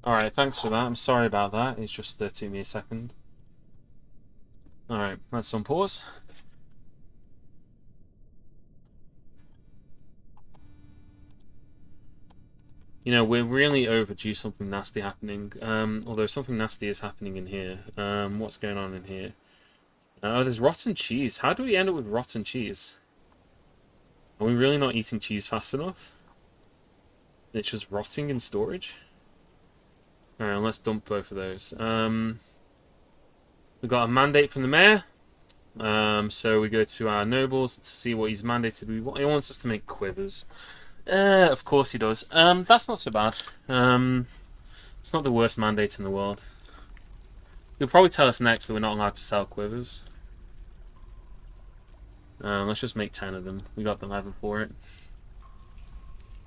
Alright, thanks for that. I'm sorry about that. It's just took me a second. Alright, let's unpause. You know, we're really overdue something nasty happening. Although something nasty is happening in here. What's going on in here? Oh, there's rotten cheese. How do we end up with rotten cheese? Are we really not eating cheese fast enough? It's just rotting in storage? Alright, let's dump both of those. We've got a mandate from the mayor. So we go to our nobles to see what he's mandated. He wants us to make quivers. Of course he does. That's not so bad. It's not the worst mandate in the world. He'll probably tell us next that we're not allowed to sell quivers. Let's just make 10 of them. We got the level for it.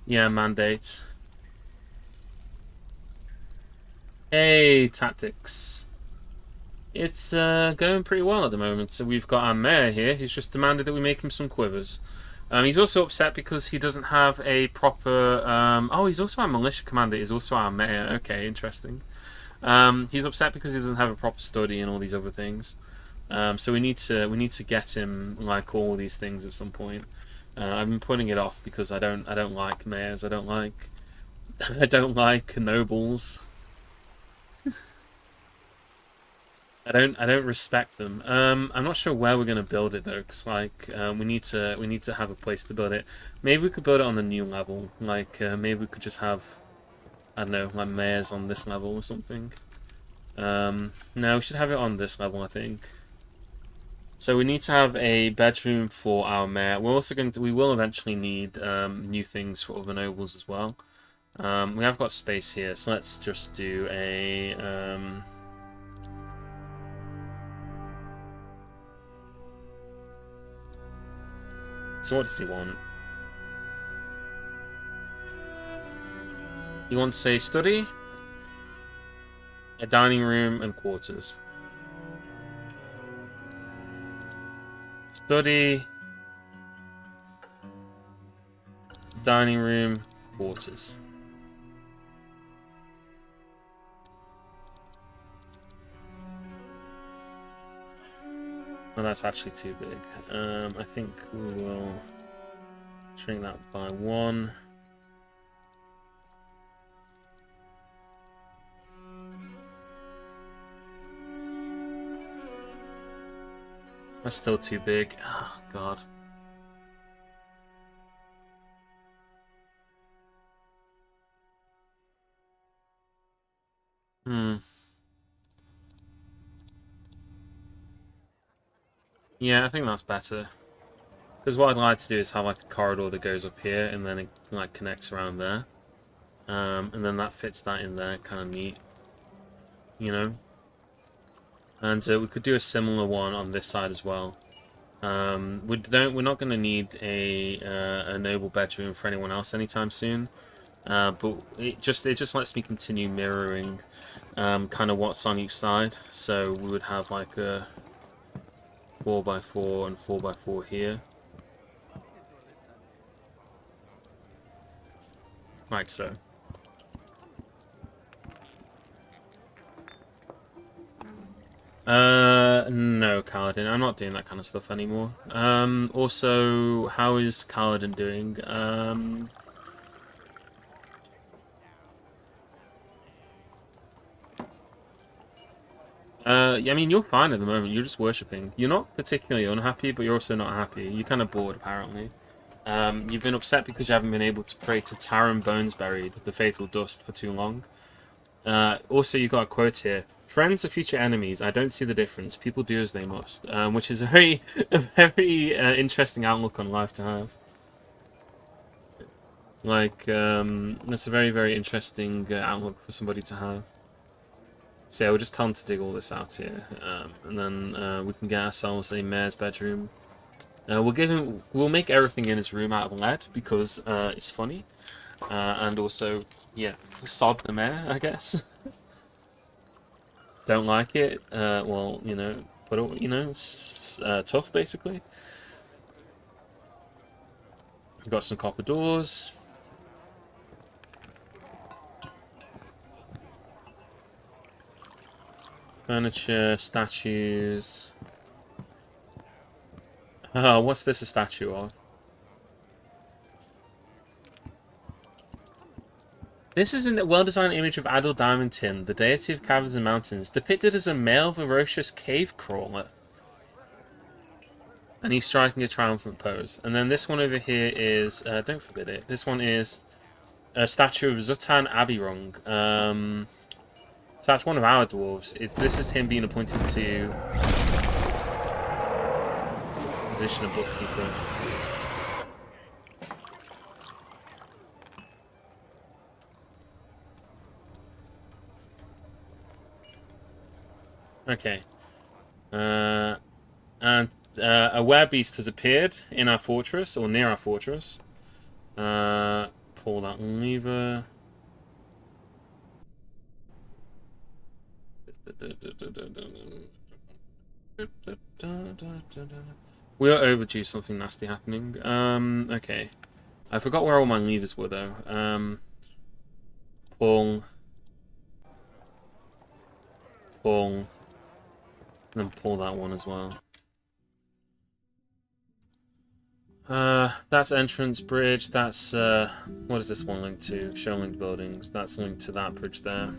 Yeah, mandate. Hey, tactics. It's going pretty well at the moment. So we've got our mayor here who's just demanded that we make him some quivers. He's also upset because he doesn't have a proper... oh, he's also our militia commander. He's also our mayor. Okay, interesting. He's upset because he doesn't have a proper study and all these other things. So we need to get him like all these things at some point. I've been putting it off because I don't like mayors. I don't like nobles. I don't respect them. I'm not sure where we're gonna build it though, because like we need to have a place to build it. Maybe we could build it on a new level. Like maybe we could just have, I don't know, like mayors on this level or something. No, we should have it on this level, I think. So we need to have a bedroom for our mayor. We're also we will eventually need new things for other nobles as well. We have got space here, so let's just do a So what does he want? He wants a study, a dining room, and quarters. Study, dining room, quarters. Well, that's actually too big. I think we will shrink that by 1. That's still too big. Oh, God. Yeah, I think that's better. Because what I'd like to do is have like a corridor that goes up here and then it like connects around there. And then that fits that in there, kind of neat. You know? And we could do a similar one on this side as well. We're not going to need a noble bedroom for anyone else anytime soon. But it just lets me continue mirroring kind of what's on each side. So we would have like a 4x4 and 4x4 here, like so. No, Kaladin. I'm not doing that kind of stuff anymore. Also, how is Kaladin doing? Yeah, I mean, you're fine at the moment. You're just worshipping. You're not particularly unhappy, but you're also not happy. You're kind of bored, apparently. You've been upset because you haven't been able to pray to Taran Bones Buried, the fatal dust, for too long. Also, you got a quote here. Friends are future enemies. I don't see the difference. People do as they must. Which is a very interesting outlook on life to have. Like, that's a very interesting outlook for somebody to have. So yeah, we'll just tell him to dig all this out here, and then we can get ourselves a mayor's bedroom. We'll make everything in his room out of lead because it's funny, and also, yeah, sod the mayor, I guess. Don't like it? Well, you know, put it, you know, tough basically. We've got some copper doors. Furniture, statues. Oh, what's this a statue of? This is a well-designed image of Adol Diamondtin, the deity of caverns and mountains, depicted as a male ferocious cave crawler. And he's striking a triumphant pose. And then this one over here is... don't forbid it. This one is a statue of Zutan Abirung. So that's one of our dwarves. This is him being appointed to position of bookkeeper. Okay. And a werebeast has appeared in our fortress, or near our fortress. Pull that lever. We are overdue something nasty happening. Okay. I forgot where all my levers were, though. Pull. Pull. And then pull that one as well. That's entrance bridge. That's, what is this one linked to? Show linked buildings. That's linked to that bridge there.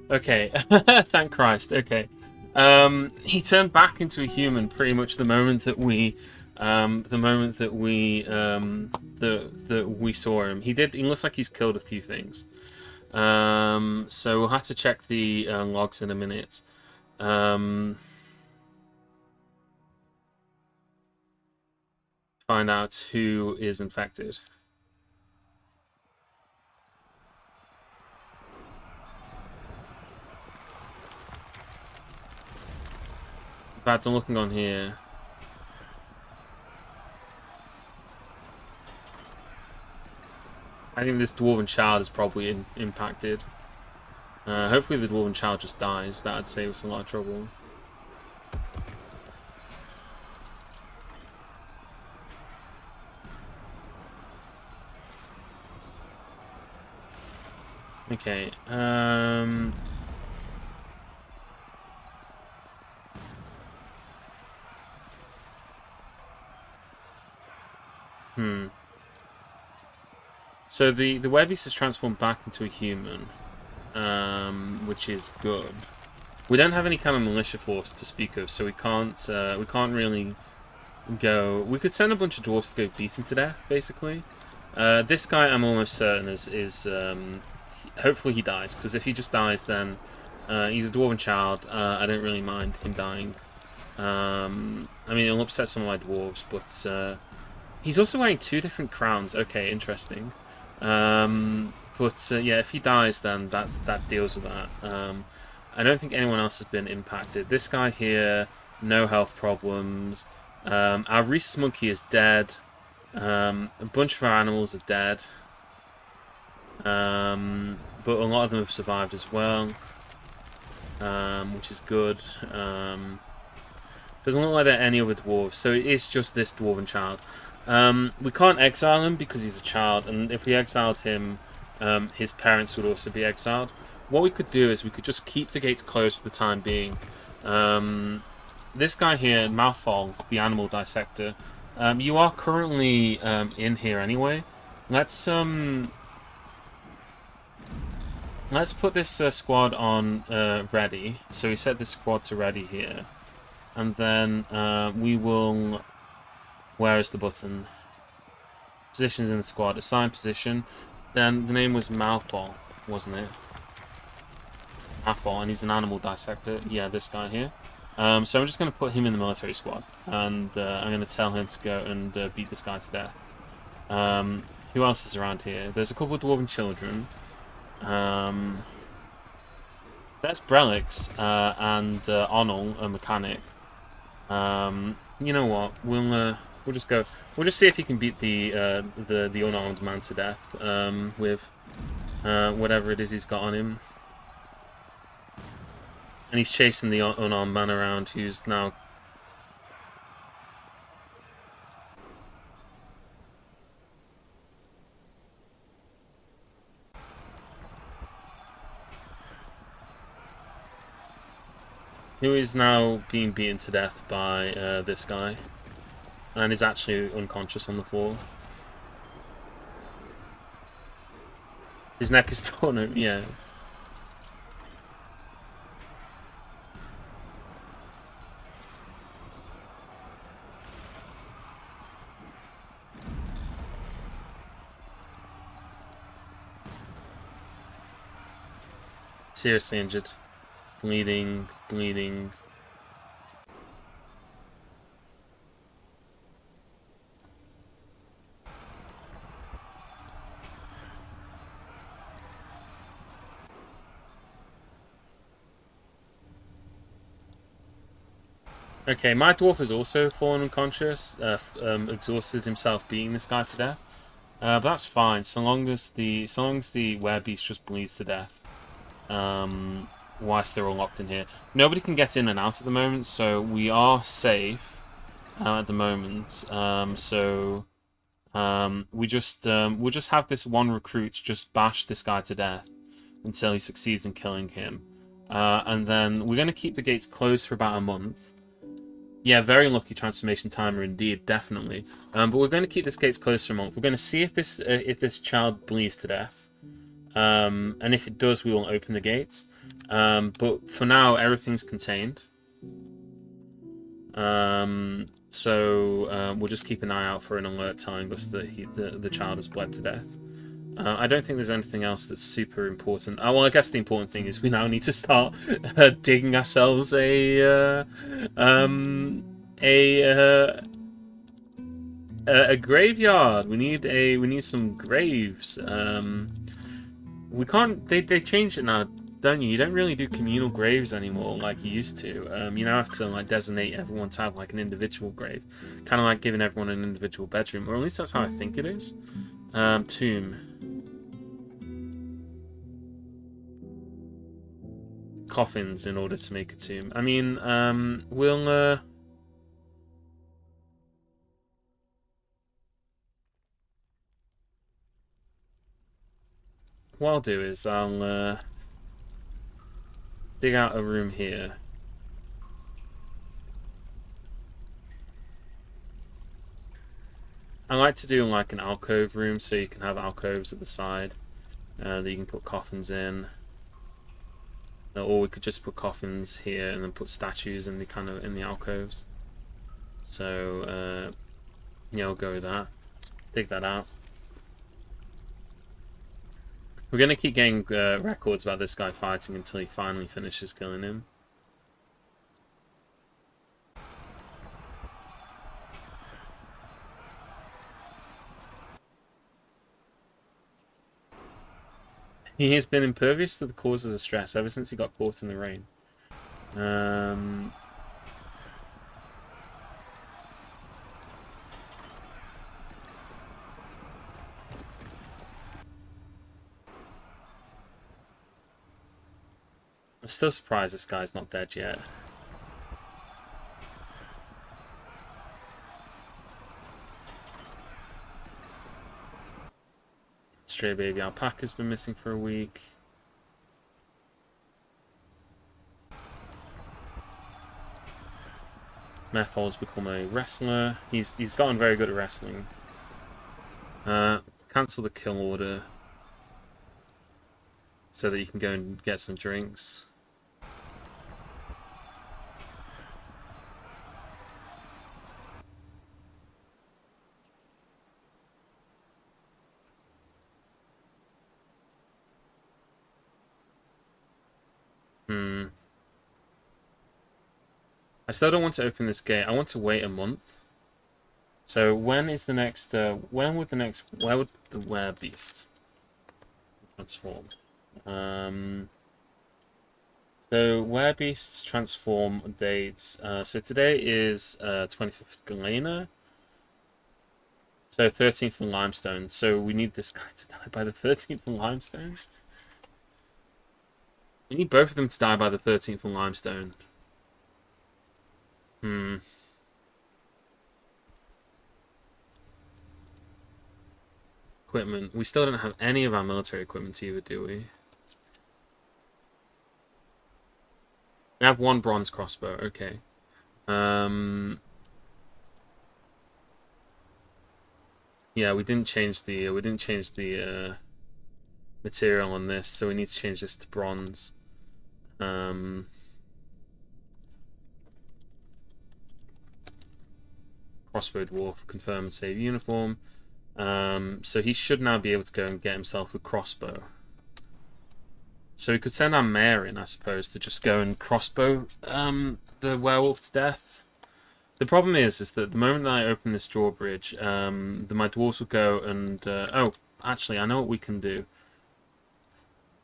Okay, thank Christ. Okay, he turned back into a human pretty much the moment that we saw him. He looks like he's killed a few things. So we'll have to check the logs in a minute. Find out who is infected. In fact, I'm looking on here. I think this dwarven child is probably impacted. Hopefully the dwarven child just dies. That'd save us a lot of trouble. Okay. So the werebeast is transformed back into a human, which is good. We don't have any kind of militia force to speak of, so we can't really go. We could send a bunch of dwarves to go beat him to death, basically. This guy, I'm almost certain, is hopefully he dies, because if he just dies, then he's a dwarven child. I don't really mind him dying. I mean, it'll upset some of my dwarves, but he's also wearing 2 different crowns. Okay, interesting. But yeah, if he dies, then that deals with that. I don't think anyone else has been impacted. This guy here, no health problems. Our rhesus monkey is dead. A bunch of our animals are dead. But a lot of them have survived as well, which is good. Doesn't look like there are any other dwarves, so it is just this dwarven child. We can't exile him because he's a child, and if we exiled him, his parents would also be exiled. What we could do is we could just keep the gates closed for the time being. This guy here, Malfol, the animal dissector, you are currently in here anyway. Let's put this squad on ready. So we set this squad to ready here. And then we will... Where is the button? Positions in the squad. Assign position. Then the name was Malfol, wasn't it? Malfol, and he's an animal dissector. Yeah, this guy here. So I'm just going to put him in the military squad. And I'm going to tell him to go and beat this guy to death. Who else is around here? There's a couple of dwarven children. That's Brelix and Onel, a mechanic. You know what? We'll just go. We'll just see if he can beat the unarmed man to death with whatever it is he's got on him. And he's chasing the unarmed man around, who's now. Who is now being beaten to death by this guy, and is actually unconscious on the floor. His neck is torn, yeah. Seriously injured. Bleeding, bleeding. Okay, my dwarf has also fallen unconscious, exhausted himself beating this guy to death. But that's fine, so long as the werebeast just bleeds to death. Whilst they're all locked in here. Nobody can get in and out at the moment, so we are safe at the moment. We'll just have this one recruit just bash this guy to death until he succeeds in killing him. And then we're going to keep the gates closed for about a month. Yeah, very lucky transformation timer indeed, definitely. But we're going to keep this gates closed for a month. We're going to see if this child bleeds to death. And if it does, we will open the gates. But for now, everything's contained. We'll just keep an eye out for an alert telling us that the child has bled to death. I don't think there's anything else that's super important. Oh, well, I guess the important thing is we now need to start digging ourselves a graveyard. We need some graves. We can't. They changed it now, don't you? You don't really do communal graves anymore like you used to. You now have to like designate everyone to have like an individual grave, kind of like giving everyone an individual bedroom, or at least that's how I think it is. Tomb. Coffins in order to make a tomb. I mean, we'll what I'll do is I'll dig out a room here. I like to do like an alcove room, so you can have alcoves at the side that you can put coffins in. Or we could just put coffins here and then put statues in the alcoves. So yeah, we'll go with that. Dig that out. We're going to keep getting records about this guy fighting until he finally finishes killing him. He has been impervious to the causes of stress ever since he got caught in the rain. I'm still surprised this guy's not dead yet. Stray baby alpaca's been missing for a week. Methol's become a wrestler. He's gotten very good at wrestling. Cancel the kill order so that you can go and get some drinks. I still don't want to open this gate. I want to wait a month. So when is the next? Where would the werebeast transform? So werebeasts transform dates. So today is 25th Galena. So 13th of Limestone. So we need this guy to die by the 13th of Limestone. We need both of them to die by the 13th of Limestone. Equipment. We still don't have any of our military equipment either, do we? We have one bronze crossbow. Okay. Yeah, we didn't change the material on this, so we need to change this to bronze. Crossbow dwarf, confirm and save uniform. So he should now be able to go and get himself a crossbow. So we could send our mayor in, I suppose, to just go and crossbow the werewolf to death. The problem is that the moment that I open this drawbridge, my dwarves will go and... oh, actually, I know what we can do.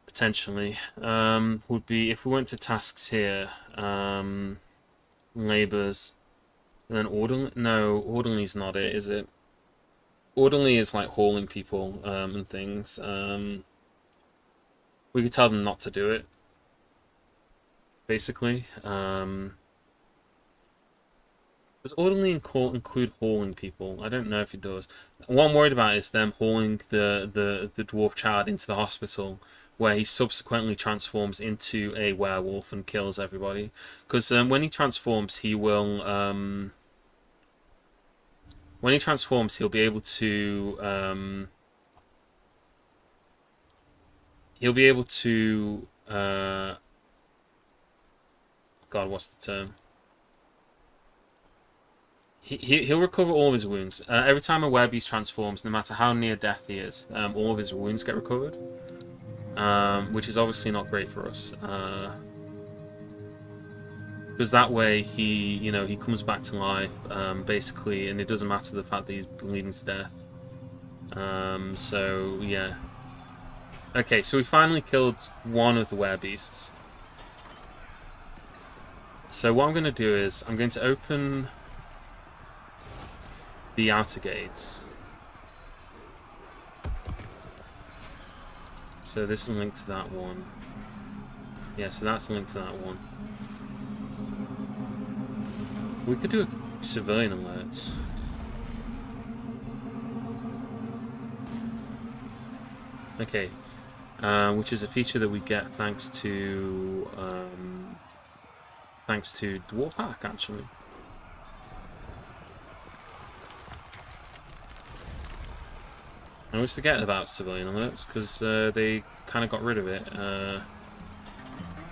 Potentially. Would be, if we went to tasks here, labours, and then orderly... No, orderly's not it, is it? Orderly is like hauling people and things. We could tell them not to do it, basically. Does orderly include hauling people? I don't know if it does. What I'm worried about is them hauling the dwarf child into the hospital, where he subsequently transforms into a werewolf and kills everybody. Because when he transforms, he will... when he transforms, he'll be able to... he'll be able to... God, what's the term? He'll recover all of his wounds. Every time a werebeast transforms, no matter how near death he is, all of his wounds get recovered. Which is obviously not great for us. Because that way he comes back to life, basically, and it doesn't matter the fact that he's bleeding to death. So, yeah. Okay, so we finally killed one of the werebeasts. So what I'm going to do is, I'm going to open the outer gate. So this is linked to that one. Yeah, so that's linked to that one. We could do a civilian alert. Okay. Which is a feature that we get thanks to Dwarf Hack, actually. I always forget about civilian alerts because they kind of got rid of it,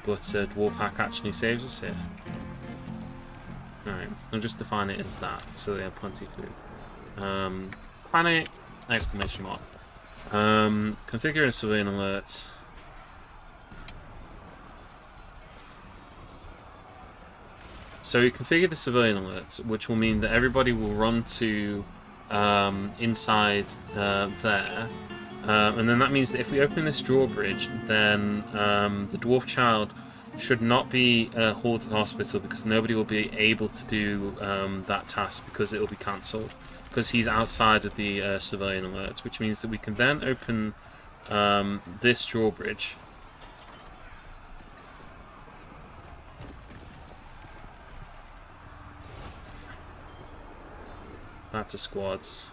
but Dwarf Hack actually saves us here. Alright, I'll just define it as that, so they have plenty of food. Panic! Exclamation mark. Configure a civilian alert. So we configure the civilian alert, which will mean that everybody will run to inside there. And then that means that if we open this drawbridge, then the dwarf child should not be hauled to the hospital, because nobody will be able to do that task because it will be cancelled, because he's outside of the civilian alert, which means that we can then open this drawbridge. Back to squads.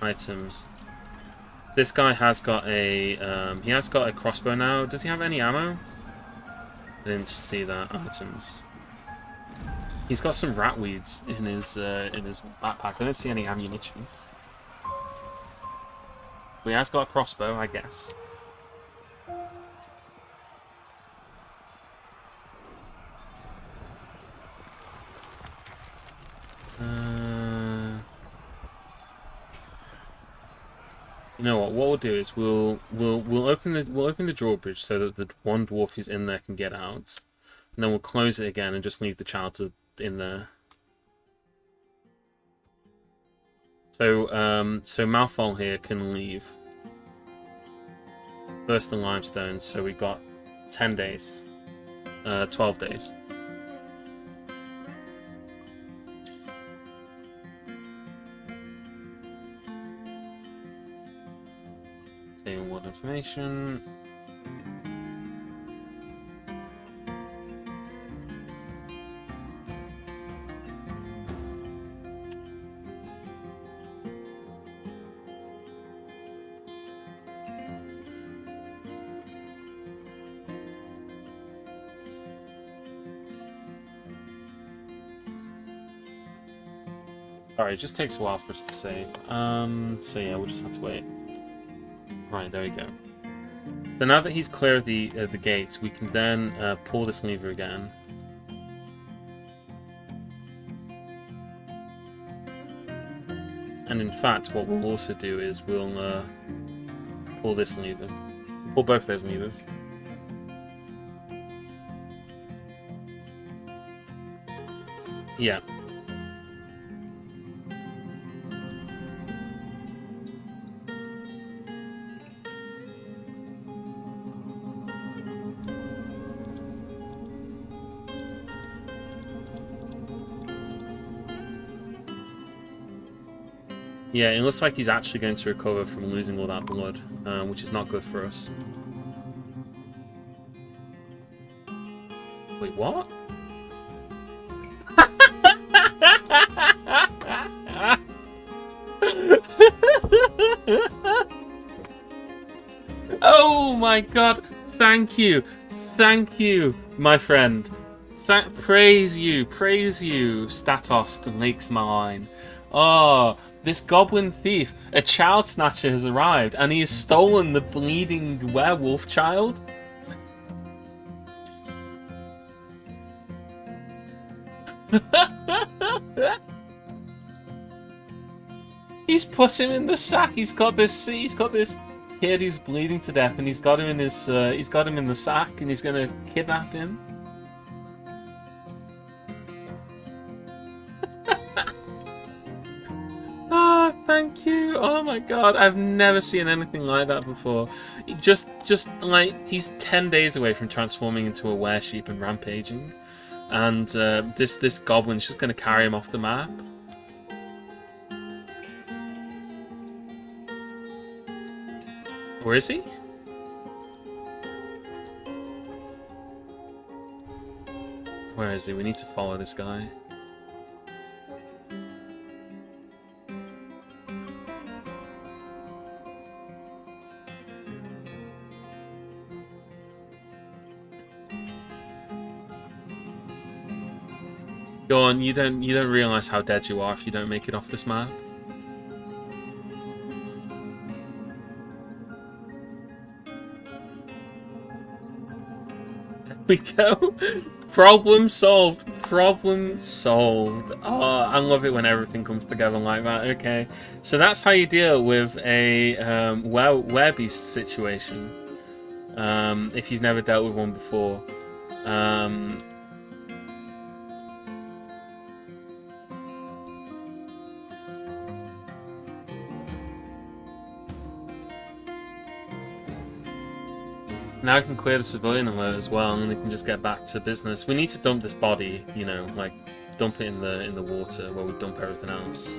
Items. This guy has got a he has got a crossbow now. Does he have any ammo? I didn't see that. Items. He's got some ratweeds in his backpack. I don't see any ammunition. But he has got a crossbow, I guess. You know what? What we'll do is we'll open the drawbridge so that the one dwarf who's in there can get out, and then we'll close it again and just leave the child in there. So so Malfol here can leave. First the limestone, so we got 10 days, 12 days. What information? Sorry, it just takes a while for us to save. So yeah, we'll just have to wait. Right, there we go. So now that he's clear of the gates, we can then pull this lever again. And in fact, what we'll also do is we'll pull this lever. Pull both those levers. Yeah. Yeah, it looks like he's actually going to recover from losing all that blood, which is not good for us. Wait, what? Oh my god! Thank you! Thank you, my friend! Praise you! Praise you, Statos to Lakes Malign. Oh, this goblin thief, a child snatcher, has arrived, and he has stolen the bleeding werewolf child. He's put him in the sack. He's got this kid who's bleeding to death, and he's got him in the sack, and he's gonna kidnap him. Thank you. Oh my god, I've never seen anything like that before. Just like, he's 10 days away from transforming into a weresheep and rampaging, and this goblin's just gonna carry him off the map. Where is he? Where is he? We need to follow this guy. Go on, you don't realize how dead you are if you don't make it off this map. There we go. Problem solved. Problem solved. Oh, I love it when everything comes together like that. Okay, so that's how you deal with a werebeast situation. If you've never dealt with one before. Now I can clear the civilian alert as well, and then we can just get back to business. We need to dump this body, you know, like dump it in the water where we dump everything else.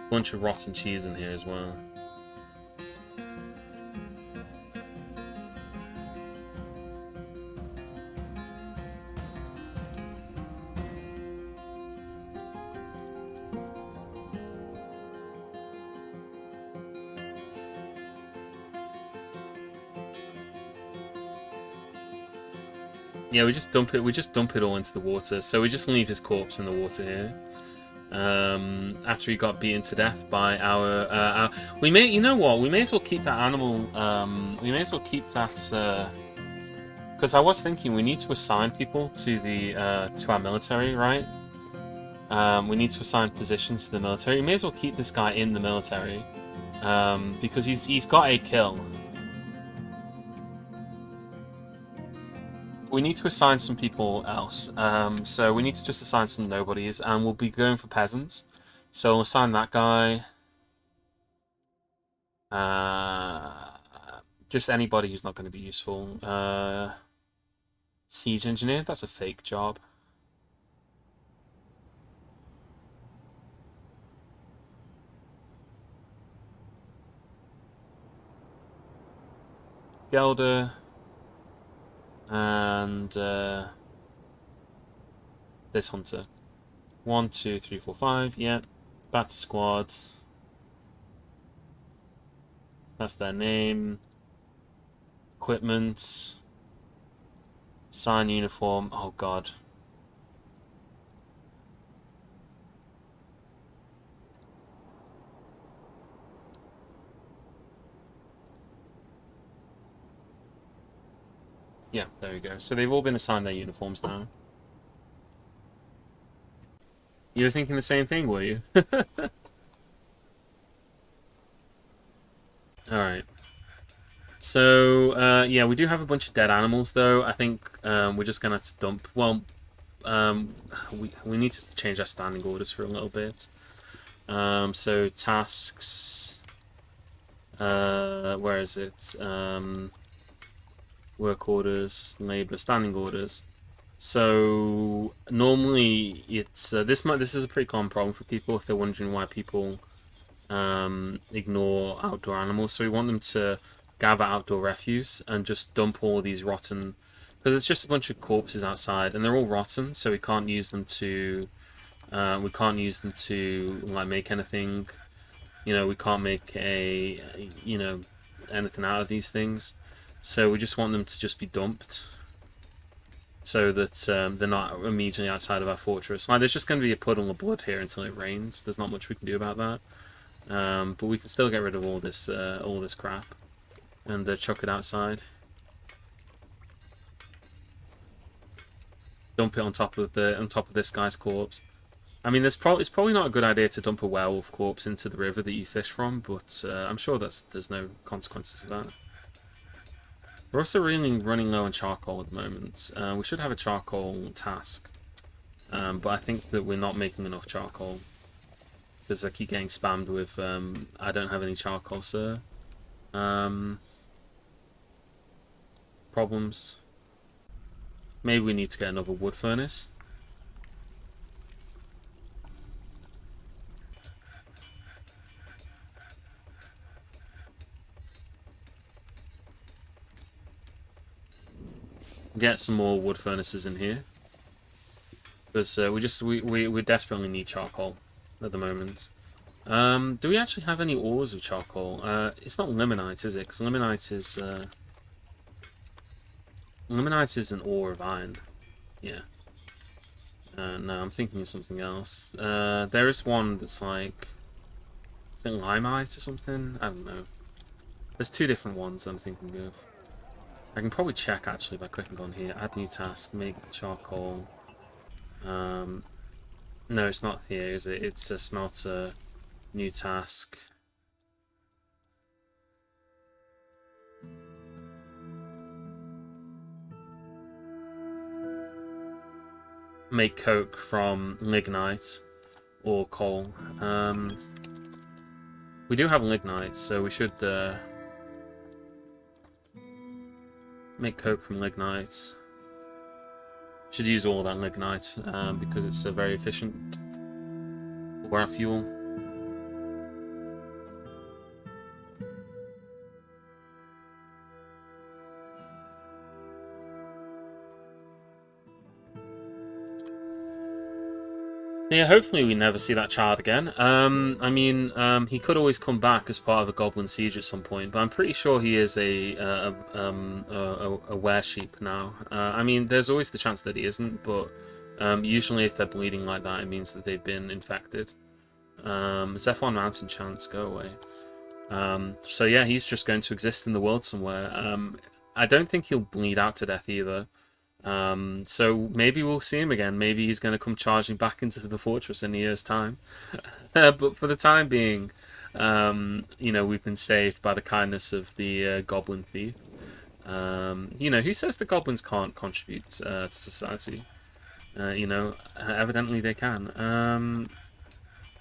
Bunch of rotten cheese in here as well. Yeah, we just dump it. We just dump it all into the water. So we just leave his corpse in the water here. After he got beaten to death by our we may, you know what? We may as well keep that animal. We may as well keep that. Because I was thinking we need to assign people to the to our military, right? We need to assign positions to the military. We may as well keep this guy in the military because he's got a kill. We need to assign some people else. So we need to just assign some nobodies, and we'll be going for peasants. So we'll assign that guy. Just anybody who's not going to be useful. Siege engineer, that's a fake job. Gelder. And this hunter. 1, 2, 3, 4, 5. Yeah. Batter squad. That's their name. Equipment. Sign uniform. Oh god. Yeah, there we go. So they've all been assigned their uniforms now. You were thinking the same thing, were you? Alright. So, yeah, we do have a bunch of dead animals, though. I think we're just going to have to dump... Well, we need to change our standing orders for a little bit. So, tasks... where is it? Work orders, labor, standing orders. So normally it's this is a pretty common problem for people if they're wondering why people ignore outdoor animals. So we want them to gather outdoor refuse and just dump all these rotten, because it's just a bunch of corpses outside and they're all rotten, so we can't use them to like make anything. You know, we can't make anything out of these things. So we just want them to just be dumped, so that they're not immediately outside of our fortress. Like, there's just going to be a puddle of blood here until it rains. There's not much we can do about that, but we can still get rid of all this crap and chuck it outside. Dump it on top of this guy's corpse. I mean, it's probably not a good idea to dump a werewolf corpse into the river that you fish from, but I'm sure there's no consequences to that. We're also really running low on charcoal at the moment. We should have a charcoal task, but I think that we're not making enough charcoal because I keep getting spammed with I don't have any charcoal, sir. Problems. Maybe we need to get another wood furnace. Get some more wood furnaces in here, because we desperately need charcoal at the moment. Do we actually have any ores of charcoal? It's not limonite, is it? Because limonite is an ore of iron. Yeah. No, I'm thinking of something else. There is one that's like Is it Limite or something? I don't know. There's two different ones I'm thinking of. I can probably check actually by clicking on here. Add new task, make charcoal. No, it's not here, is it? It's a smelter, new task. Make coke from lignite or coal. We do have lignite, so we should make coke from lignite. Should use all that lignite because it's very efficient for our fuel. Yeah, hopefully we never see that child again. I mean, he could always come back as part of a goblin siege at some point, but I'm pretty sure he is a were-sheep now. I mean, there's always the chance that he isn't, but usually if they're bleeding like that, it means that they've been infected. Zephon Mountain chance, go away. So yeah, he's just going to exist in the world somewhere. I don't think he'll bleed out to death either. So maybe we'll see him again. Maybe he's going to come charging back into the fortress in a year's time. But for the time being, you know, we've been saved by the kindness of the goblin thief. You know, who says the goblins can't contribute to society? You know, evidently they can.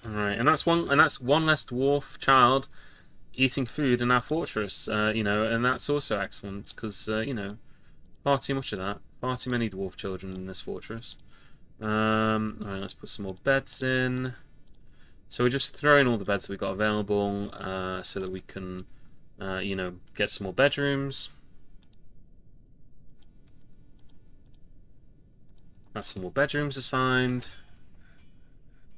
Right, and that's one less dwarf child eating food in our fortress. You know, and that's also excellent because you know, far too much of that. Far too many dwarf children in this fortress. Alright, let's put some more beds in. So we're just throwing all the beds that we've got available so that we can, you know, get some more bedrooms. That's some more bedrooms assigned.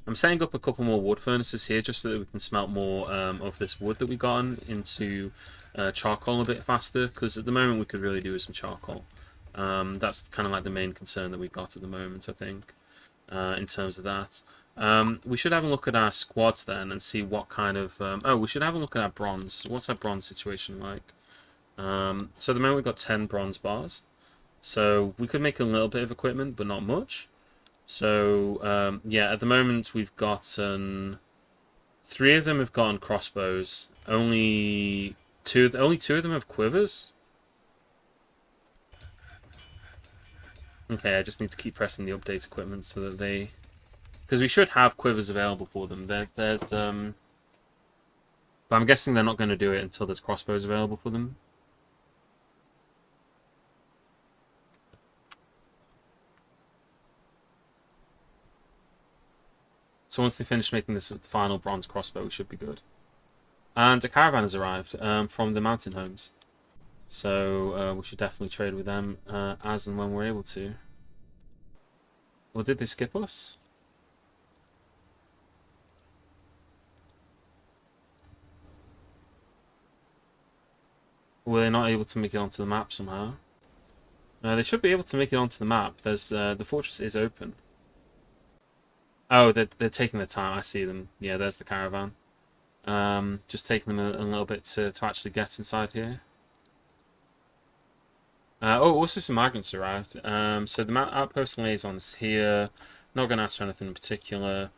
I'm setting up a couple more wood furnaces here just so that we can smelt more of this wood that we got into charcoal a bit faster, because at the moment we could really do with some charcoal. That's kind of like the main concern that we've got at the moment, I think, in terms of that. We should have a look at our squads then and see what kind of... oh, we should have a look at our bronze. What's our bronze situation like? So at the moment we've got 10 bronze bars. So we could make a little bit of equipment, but not much. So, yeah, at the moment we've gotten... 3 of them have gotten crossbows. Only two of them have quivers. Okay, I just need to keep pressing the update equipment so that they... Because we should have quivers available for them. There's but I'm guessing they're not going to do it until there's crossbows available for them. So once they finish making this final bronze crossbow, we should be good. And a caravan has arrived from the mountain homes. So we should definitely trade with them as and when we're able to. Or did they skip us? Were they not able to make it onto the map somehow? They should be able to make it onto the map. There's the fortress is open. Oh, they're taking their time. I see them. Yeah, there's the caravan. Just taking them a little bit to actually get inside here. Oh, also some migrants arrived. So the outpost liaison is here. Not going to ask for anything in particular.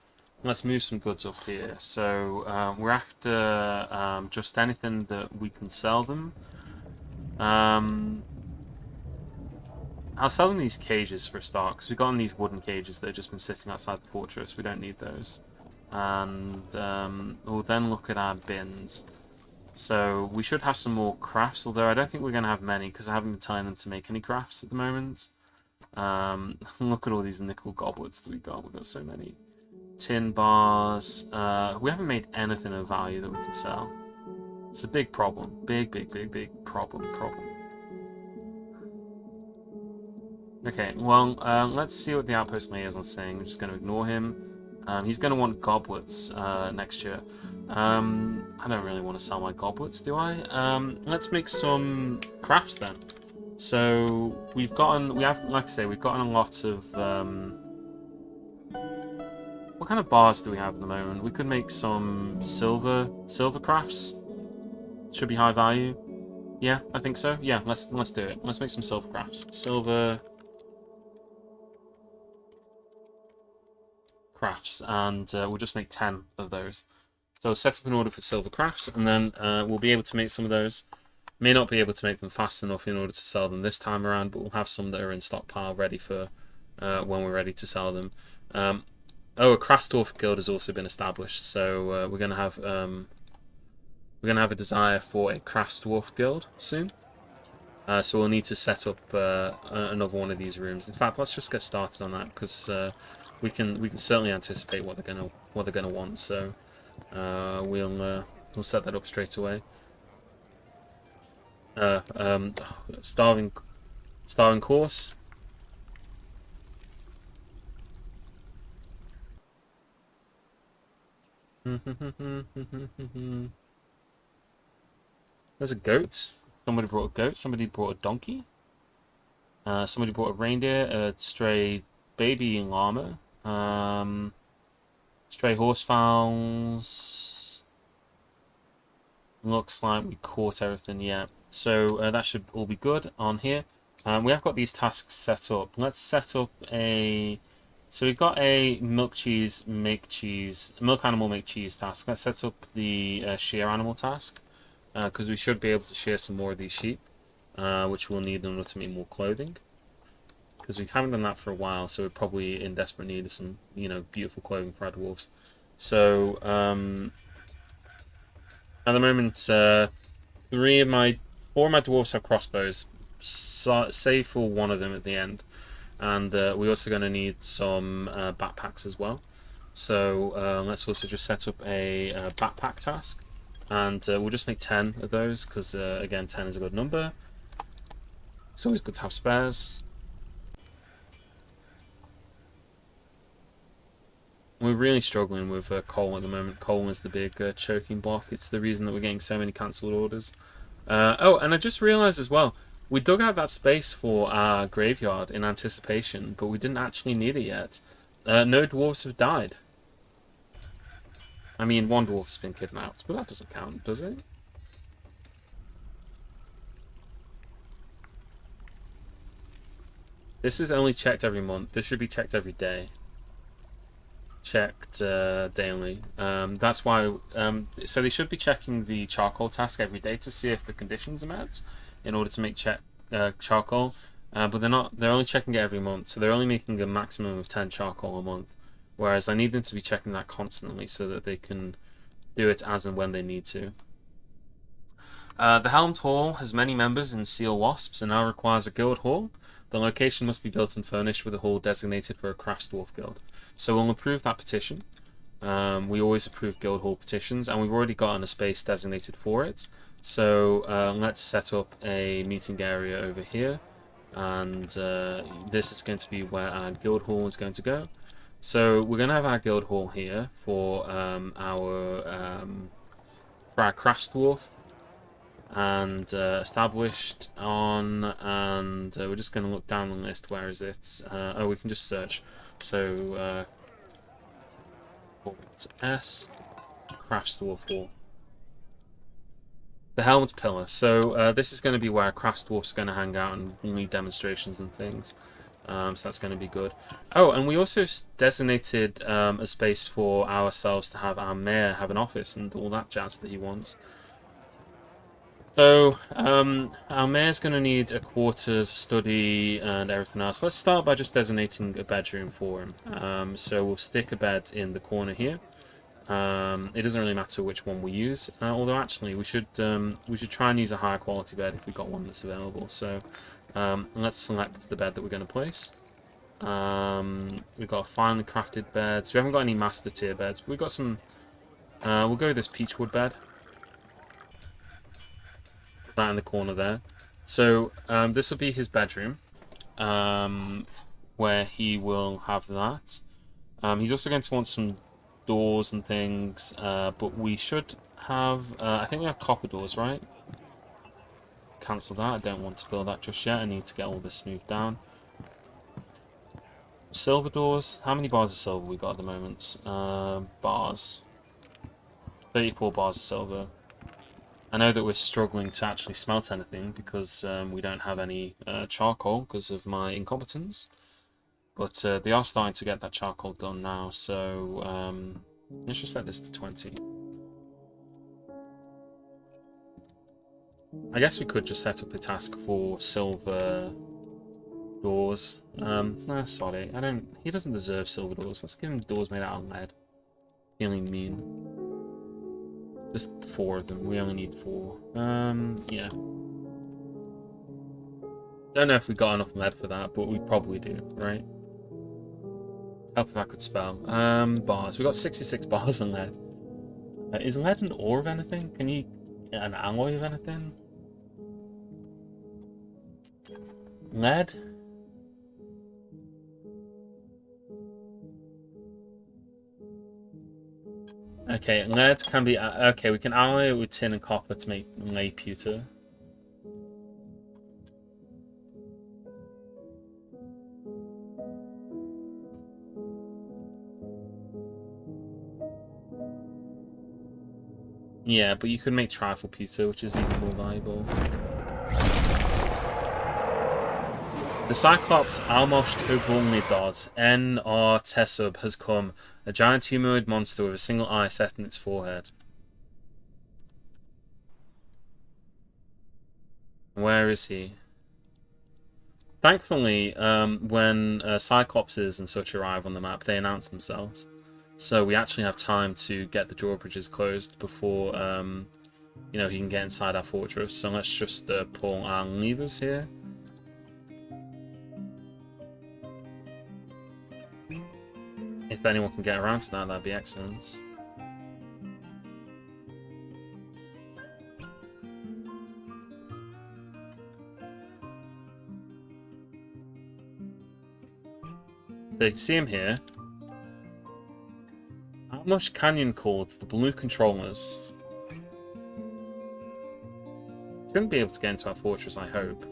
Let's move some goods up here. So we're after just anything that we can sell them. I'll sell them these cages for a start, because we've gotten these wooden cages that have just been sitting outside the fortress. We don't need those. And we'll then look at our bins. So we should have some more crafts, although I don't think we're going to have many, because I haven't been telling them to make any crafts at the moment. Look at all these nickel goblets that we've got. We've got so many. Tin bars. We haven't made anything of value that we can sell. It's a big problem. Big problem. Okay, well, let's see what the outpost liaison is saying. I'm just going to ignore him. He's going to want goblets next year. I don't really want to sell my goblets, do I? Let's make some crafts then. So we've gotten, like I say, we've gotten a lot of What kind of bars do we have at the moment? We could make some silver crafts. Should be high value. Yeah, I think so. Yeah, let's do it. Let's make some silver crafts. Silver crafts, and we'll just make 10 of those. So set up an order for silver crafts, and then we'll be able to make some of those. May not be able to make them fast enough in order to sell them this time around, but we'll have some that are in stockpile ready for when we're ready to sell them. Oh, a Craft Dwarf guild has also been established, so we're gonna have a desire for a Craft Dwarf guild soon. So we'll need to set up another one of these rooms. In fact, let's just get started on that because we can certainly anticipate what they're gonna want. So we'll set that up straight away. Starving course. There's a goat. Somebody brought a goat. Somebody brought a donkey. Somebody brought a reindeer, a stray baby llama, stray horsefowls. Looks like we caught everything, yeah. So that should all be good on here. We have got these tasks set up. Let's set up a... So we've got a milk animal make cheese task. Let's set up the shear animal task. Because we should be able to shear some more of these sheep. Which we'll need in order to make more clothing. Because we haven't done that for a while, so we're probably in desperate need of some, beautiful clothing for our dwarves. So, at the moment, 4 of my dwarves have crossbows, save for one of them at the end. And we're also going to need some backpacks as well. So let's also just set up a backpack task. And we'll just make 10 of those, because again, 10 is a good number. It's always good to have spares. We're really struggling with coal at the moment. Coal is the big choking block. It's the reason that we're getting so many cancelled orders. Oh, and I just realised as well, we dug out that space for our graveyard in anticipation, but we didn't actually need it yet. No dwarves have died. I mean, one dwarf has been kidnapped, but that doesn't count, does it? This is only checked every month. This should be checked every day. Checked daily. That's why. So they should be checking the charcoal task every day to see if the conditions are met in order to make charcoal. But they're not. They're only checking it every month, so they're only making a maximum of 10 charcoal a month. Whereas I need them to be checking that constantly so that they can do it as and when they need to. The Helmed Hall has many members in Sealwasps and now requires a guild hall. The location must be built and furnished with a hall designated for a Craft Dwarf guild. So we'll approve that petition. We always approve guild hall petitions, and we've already gotten a space designated for it. So let's set up a meeting area over here, and this is going to be where our guild hall is going to go. So we're going to have our guild hall here for our Craft Dwarf, and established on, and we're just going to look down the list. Where is it? Oh, we can just search. So S Craft Dwarf Hall. The Helmet Pillar. So this is going to be where Craft Dwarfs are going to hang out and lead demonstrations and things. So that's going to be good. Oh, and we also designated a space for ourselves to have our mayor have an office and all that jazz that he wants. So, our mayor's going to need a quarters, study, and everything else. Let's start by just designating a bedroom for him. So we'll stick a bed in the corner here. It doesn't really matter which one we use, although actually we should try and use a higher quality bed if we've got one that's available. So let's select the bed that we're going to place. We've got finely crafted beds. We haven't got any master tier beds, but we've got some. We'll go with this peachwood bed. That in the corner there. So this will be his bedroom, where he will have that. He's also going to want some doors and things, but we should have. I think we have copper doors, right? Cancel that. I don't want to build that just yet. I need to get all this smoothed down. Silver doors. How many bars of silver we got at the moment? Bars. 34 bars of silver. I know that we're struggling to actually smelt anything because we don't have any charcoal because of my incompetence. But they are starting to get that charcoal done now, so let's just set this to 20. I guess we could just set up a task for silver doors. Nah, sorry, he doesn't deserve silver doors. Let's give him doors made out of lead. Feeling mean. Just 4 of them. We only need 4. Yeah. Don't know if we got enough lead for that, but we probably do, right? Help if I could spell. Bars. We got 66 bars in lead. Is lead an ore of anything? Can you... an alloy of anything? Lead? Okay, lead can be... okay, we can alloy it with tin and copper to make lay pewter. Yeah, but you could make trifle pewter, which is even more valuable. The Cyclops Almost Oblonidod N.R. Tessub has come, a giant humanoid monster with a single eye set in its forehead. Where is he? Thankfully, when Cyclopses and such arrive on the map, they announce themselves. So we actually have time to get the drawbridges closed before, you know, he can get inside our fortress. So let's just pull our levers here. If anyone can get around to that, that'd be excellent. So you can see him here. Outmush Canyon called the blue controllers. Shouldn't be able to get into our fortress, I hope.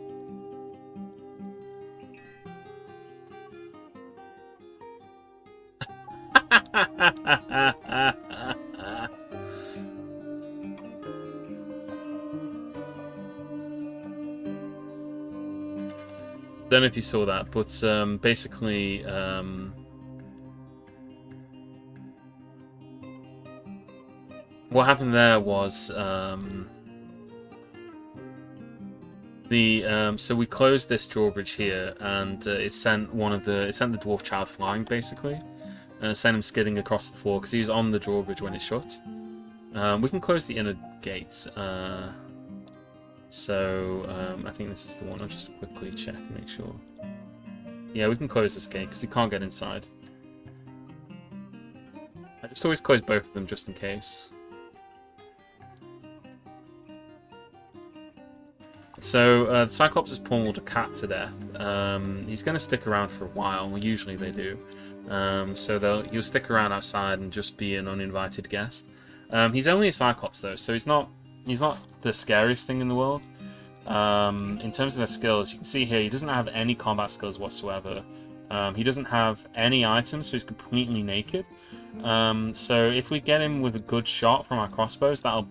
Don't know if you saw that, but basically what happened there was so we closed this drawbridge here, and it sent the dwarf child flying basically, and sent him skidding across the floor because he was on the drawbridge when it shut. We can close the inner gate. So I think this is the one. I'll just quickly check and make sure. Yeah, we can close this gate because he can't get inside. I just always close both of them just in case. So the Cyclops has pulled a cat to death. He's going to stick around for a while. Usually they do. So he'll stick around outside and just be an uninvited guest. He's only a Cyclops though, so he's not the scariest thing in the world. In terms of their skills, you can see here he doesn't have any combat skills whatsoever. He doesn't have any items, so he's completely naked. So if we get him with a good shot from our crossbows, that'll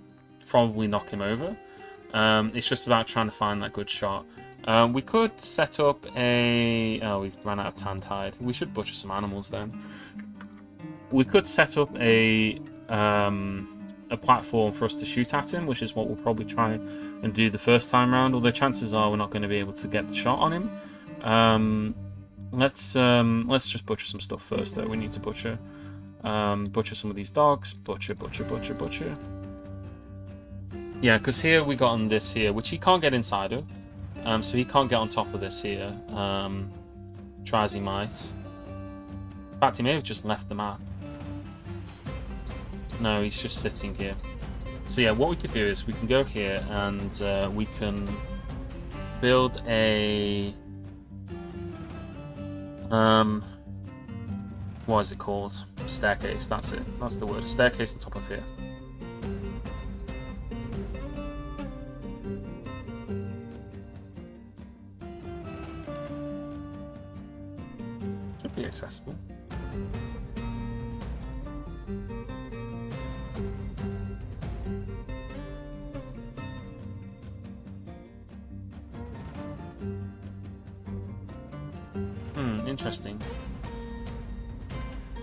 probably knock him over. It's just about trying to find that good shot. We could set up a... oh, we've run out of tanned hide. We should butcher some animals then. We could set up a platform for us to shoot at him, which is what we'll probably try and do the first time round, although chances are we're not going to be able to get the shot on him. Let's just butcher some stuff first though. We need to butcher some of these dogs. Butcher. Yeah, because here we got on this here, which he can't get inside of. So he can't get on top of this here. Try as he might. In fact, he may have just left the map. No, he's just sitting here. So yeah, what we could do is we can go here and we can build a... what is it called? Staircase, that's it. That's the word. Staircase on top of here. be accessible. Interesting.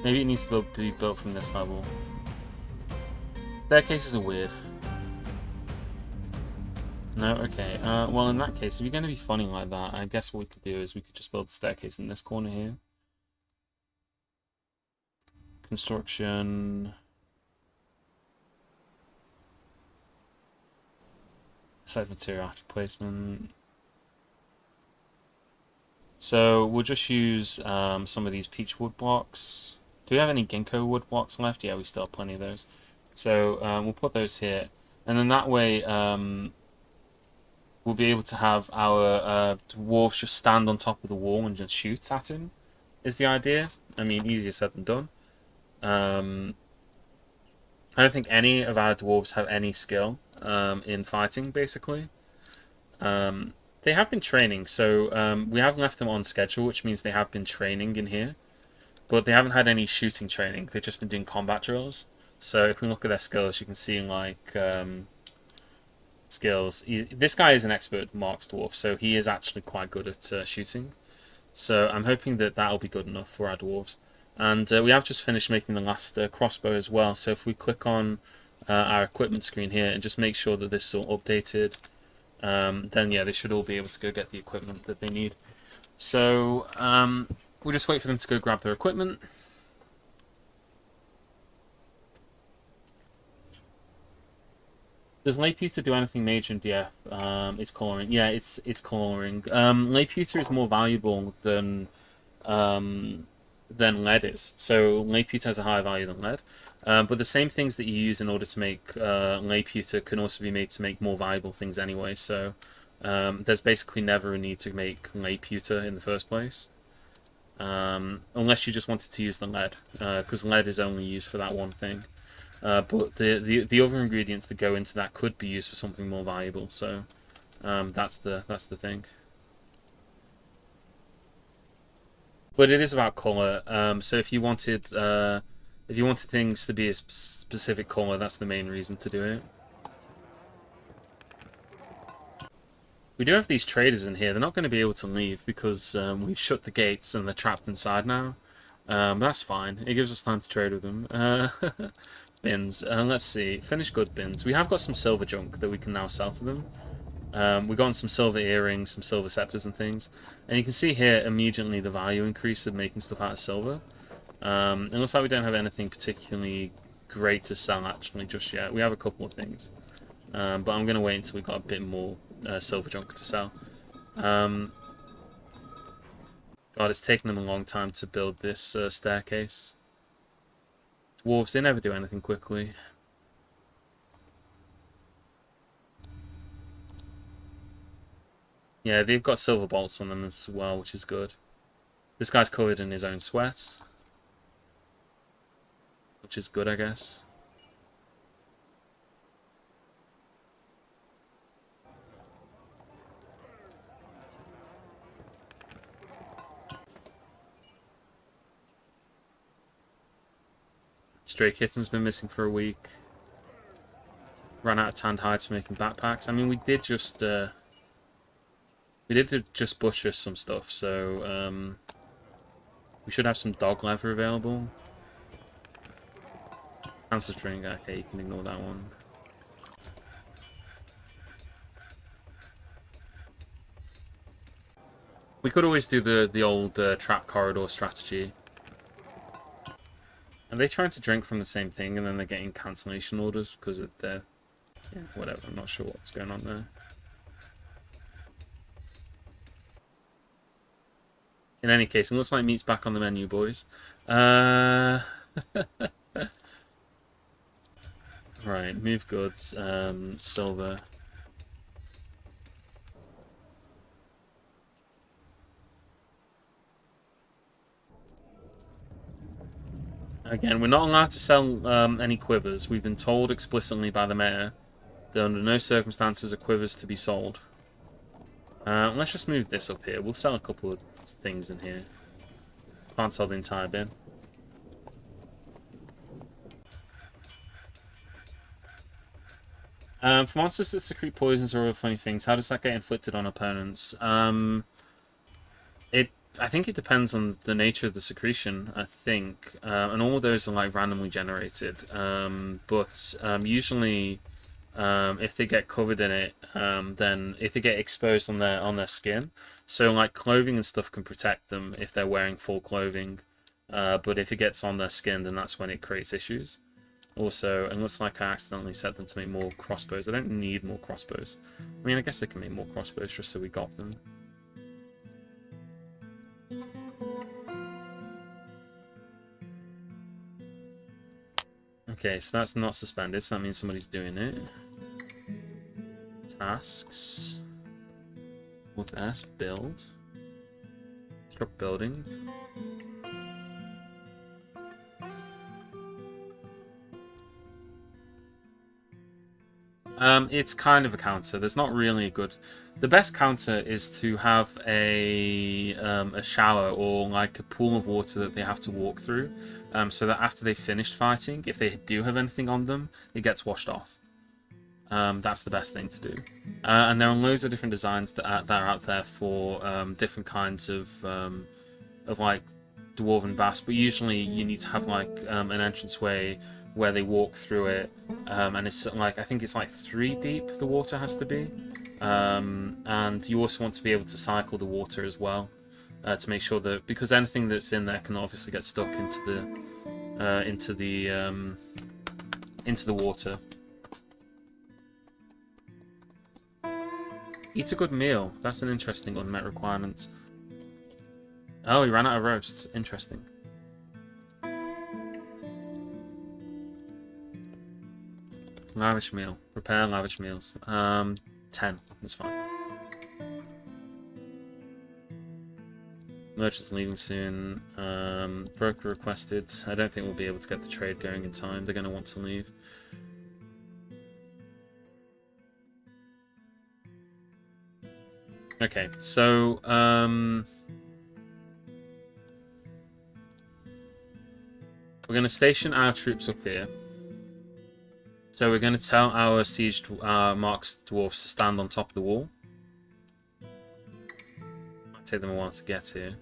Maybe it needs to be built from this level. Staircases are weird. No? Okay. Well, in that case, if you're going to be funny like that, I guess what we could do is we could just build the staircase in this corner here. Construction. Select material after placement. So we'll just use some of these peach wood blocks. Do we have any ginkgo wood blocks left? Yeah, we still have plenty of those. So we'll put those here. And then that way we'll be able to have our dwarves just stand on top of the wall and just shoot at him, is the idea. I mean, easier said than done. I don't think any of our dwarves have any skill in fighting, basically. They have been training, so we have left them on schedule, which means they have been training in here. But they haven't had any shooting training. They've just been doing combat drills. So if we look at their skills, you can see, like, skills. This guy is an expert Marks dwarf, so he is actually quite good at shooting. So I'm hoping that that'll be good enough for our dwarves. And we have just finished making the last crossbow as well. So if we click on our equipment screen here and just make sure that this is all updated, then yeah, they should all be able to go get the equipment that they need. So we'll just wait for them to go grab their equipment. Does lay pewter do anything major? Yeah, it's coloring. Yeah, it's coloring. Lay pewter is more valuable than lead is. So lay pewter has a higher value than lead. But the same things that you use in order to make lay pewter can also be made to make more valuable things anyway. So there's basically never a need to make lay pewter in the first place. Unless you just wanted to use the lead, because lead is only used for that one thing. But the other ingredients that go into that could be used for something more valuable. So that's the thing. But it is about color. So if you wanted things to be a specific color, that's the main reason to do it. We do have these traders in here. They're not going to be able to leave because we've shut the gates and they're trapped inside now. That's fine. It gives us time to trade with them. Bins. Let's see. Finished good bins. We have got some silver junk that we can now sell to them. We got some silver earrings, some silver scepters and things. And you can see here immediately the value increase of making stuff out of silver. It looks like we don't have anything particularly great to sell actually just yet. We have a couple of things. But I'm going to wait until we've got a bit more silver junk to sell. God, it's taken them a long time to build this staircase. Dwarves, they never do anything quickly. Yeah, they've got silver bolts on them as well, which is good. This guy's covered in his own sweat. Which is good, I guess. Stray Kitten's been missing for a week. Ran out of tanned hides for making backpacks. I mean, we did just butcher some stuff, so we should have some dog leather available. Answer string. Okay, you can ignore that one. We could always do the old trap corridor strategy. Are they trying to drink from the same thing and then they're getting cancellation orders because of their... Yeah, whatever, I'm not sure what's going on there. In any case, it looks like meat's back on the menu, boys. Right, move goods, silver. Again, we're not allowed to sell any quivers. We've been told explicitly by the mayor that under no circumstances are quivers to be sold. Let's just move this up here. We'll sell a couple of things in here. Can't sell the entire bin. For monsters that secrete poisons or other funny things, how does that get inflicted on opponents? I think it depends on the nature of the secretion, I think. And all of those are like randomly generated. Usually, if they get covered in it, then if they get exposed on their skin, so like clothing and stuff can protect them if they're wearing full clothing. But if it gets on their skin, then that's when it creates issues. Also, it looks like I accidentally set them to make more crossbows. I don't need more crossbows. I mean, I guess they can make more crossbows just so we got them. Okay, so that's not suspended, so that means somebody's doing it. Tasks. What's S? Build. Construct building. It's kind of a counter. There's not really a good... The best counter is to have a shower or like a pool of water that they have to walk through, so that after they've finished fighting, if they do have anything on them, it gets washed off. That's the best thing to do. And there are loads of different designs that are out there for different kinds of like dwarven baths, but usually you need to have like an entranceway where they walk through it, and it's like, I think it's like 3 deep the water has to be, and you also want to be able to cycle the water as well, to make sure that, because anything that's in there can obviously get stuck into the water. Eat a good meal. That's an interesting unmet requirement. Oh, he ran out of roasts. Interesting. Lavish meal. Prepare lavish meals. 10. That's fine. Merchant's leaving soon. Broker requested. I don't think we'll be able to get the trade going in time. They're going to want to leave. Okay, so we're going to station our troops up here. So we're going to tell our sieged Mark's dwarves to stand on top of the wall. Might take them a while to get here.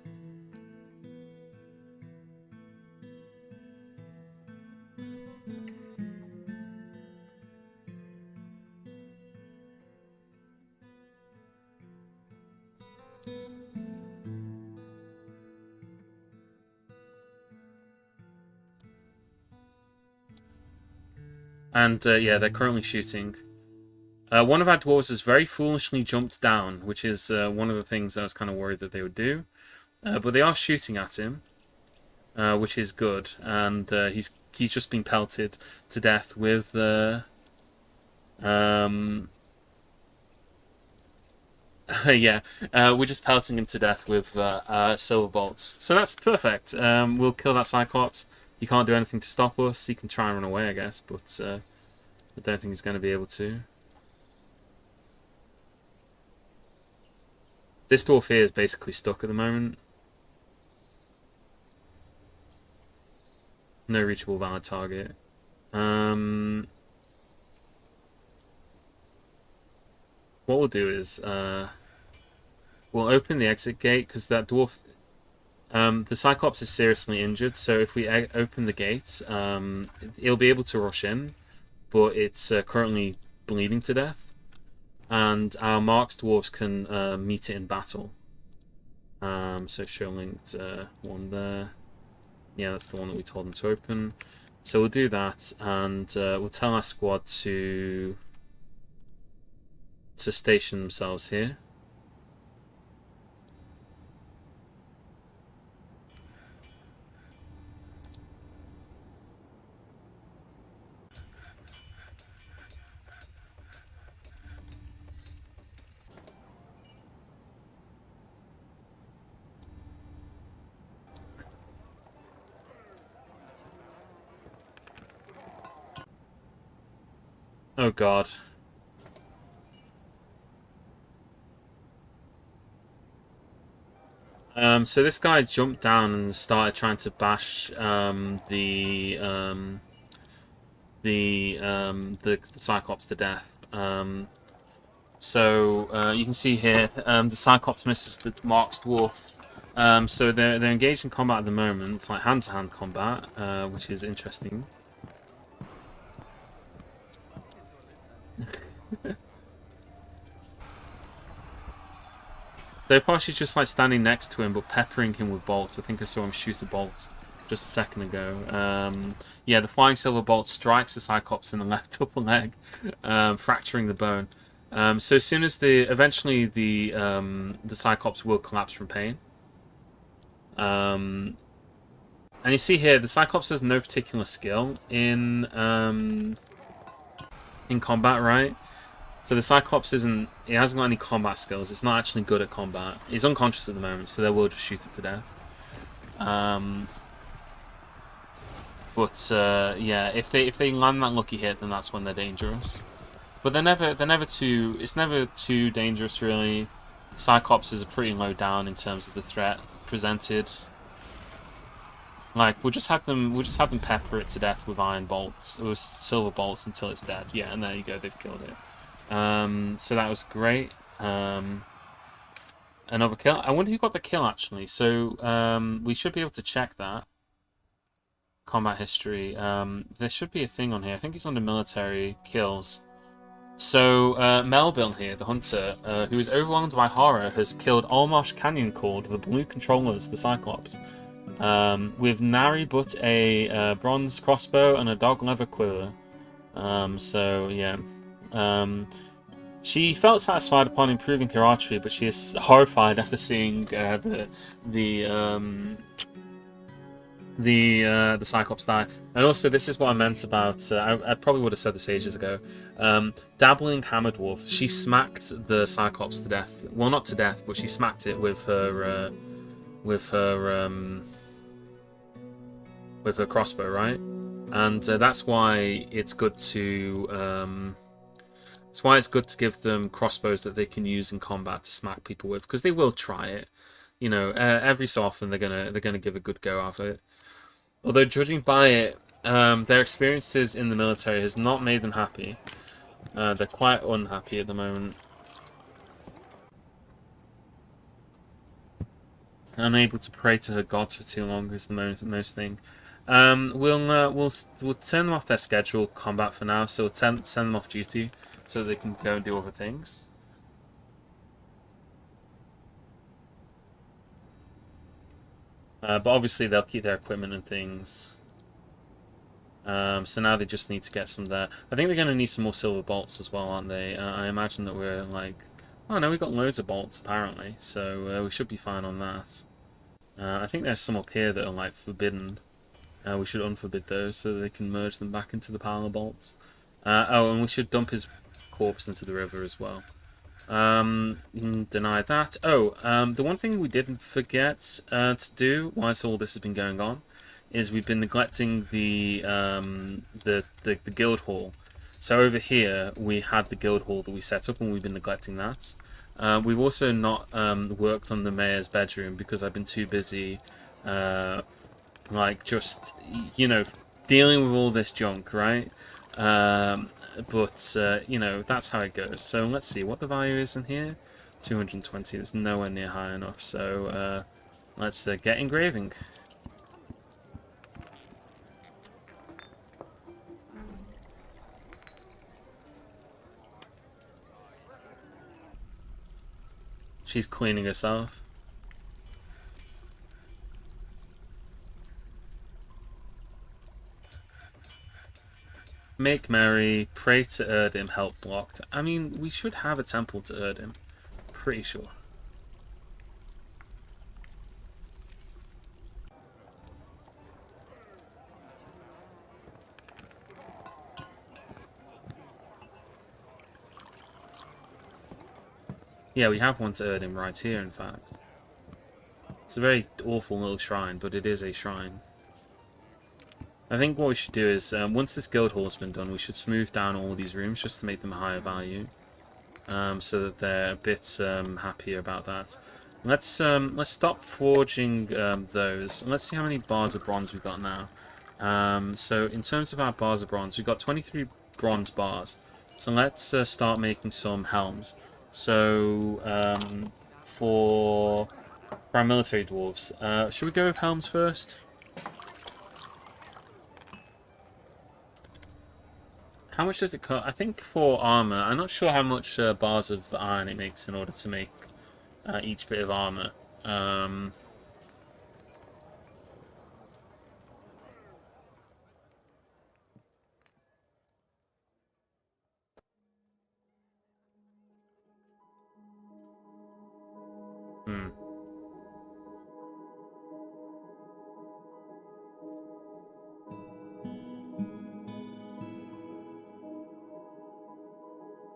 And yeah, they're currently shooting. One of our dwarves has very foolishly jumped down, which is one of the things I was kind of worried that they would do. But they are shooting at him, which is good. And he's just been pelted to death with yeah, we're just pelting him to death with silver bolts. So that's perfect. We'll kill that Cyclops. He can't do anything to stop us. He can try and run away, I guess, but I don't think he's going to be able to. This dwarf here is basically stuck at the moment. No reachable valid target. What we'll do is we'll open the exit gate, because that dwarf... the Cyclops is seriously injured, so if we open the gate, it'll be able to rush in, but it's currently bleeding to death, and our Mark's dwarves can meet it in battle. So show linked one there. Yeah, that's the one that we told them to open. So we'll do that, and we'll tell our squad to station themselves here. Oh god. So this guy jumped down and started trying to bash the Cyclops to death. So you can see here the Cyclops misses the Mark's Dwarf. So they're engaged in combat at the moment. It's like hand-to-hand combat, which is interesting. So far she's just like standing next to him but peppering him with bolts. I think I saw him shoot a bolt just a second ago. Yeah, the flying silver bolt strikes the Cyclops in the left upper leg, fracturing the bone. So as soon as eventually the Cyclops will collapse from pain. And you see here the Cyclops has no particular skill in combat, right? So the Cyclops he hasn't got any combat skills. It's not actually good at combat. He's unconscious at the moment, so they will just shoot it to death. Yeah, if they land that lucky hit, then that's when they're dangerous. But it's never too dangerous really. Cyclops is a pretty low down in terms of the threat presented. Like we'll just have them pepper it to death with iron bolts or silver bolts until it's dead. Yeah, and there you go, they've killed it. So that was great. Another kill. I wonder who got the kill actually. So we should be able to check that. Combat history. There should be a thing on here. I think it's under military kills. So Melville here, the hunter, who is overwhelmed by horror, has killed Almarsh Canyon called the Blue Controllers, the Cyclops, with nary but a bronze crossbow and a dog leather quiver. So yeah. She felt satisfied upon improving her archery, but she is horrified after seeing the Cyclops die. And also, this is what I meant about. I probably would have said this ages ago. Dabbling Hammer Dwarf. She smacked the Cyclops to death. Well, not to death, but she smacked it with her crossbow, right? And that's why it's good to. That's why it's good to give them crossbows that they can use in combat to smack people with, because they will try it. You know, every so often they're gonna give a good go of it. Although judging by it, their experiences in the military has not made them happy. They're quite unhappy at the moment. Unable to pray to her gods for too long is the most thing. We'll turn them off their scheduled combat for now, so we'll send them off duty so they can go and do other things. But obviously they'll keep their equipment and things. So now they just need to get some there. I think they're going to need some more silver bolts as well, aren't they? I imagine that we're like... Oh no, we've got loads of bolts apparently, so we should be fine on that. I think there's some up here that are like forbidden. We should unforbid those so that they can merge them back into the pile of bolts. Oh, and we should dump his corpse into the river as well. Deny that. Oh, the one thing we didn't forget to do whilst all this has been going on is we've been neglecting the guild hall. So over here we had the guild hall that we set up, and we've been neglecting that. We've also not worked on the mayor's bedroom because I've been too busy, like just dealing with all this junk, right? But you know, that's how it goes. So let's see what the value is in here. 220. That's nowhere near high enough. So let's get engraving. She's cleaning herself. Make merry, pray to Erdim, help blocked. I mean, we should have a temple to Erdim. Pretty sure. Yeah, we have one to Erdim right here, in fact. It's a very awful little shrine, but it is a shrine. I think what we should do is, once this guild hall has been done, we should smooth down all these rooms just to make them a higher value. So that they're a bit happier about that. Let's stop forging those, and let's see how many bars of bronze we've got now. So in terms of our bars of bronze, we've got 23 bronze bars. So let's start making some helms. So for our military dwarves, should we go with helms first? How much does it cost? I think for armor, I'm not sure how much bars of iron it makes in order to make each bit of armor. Hmm.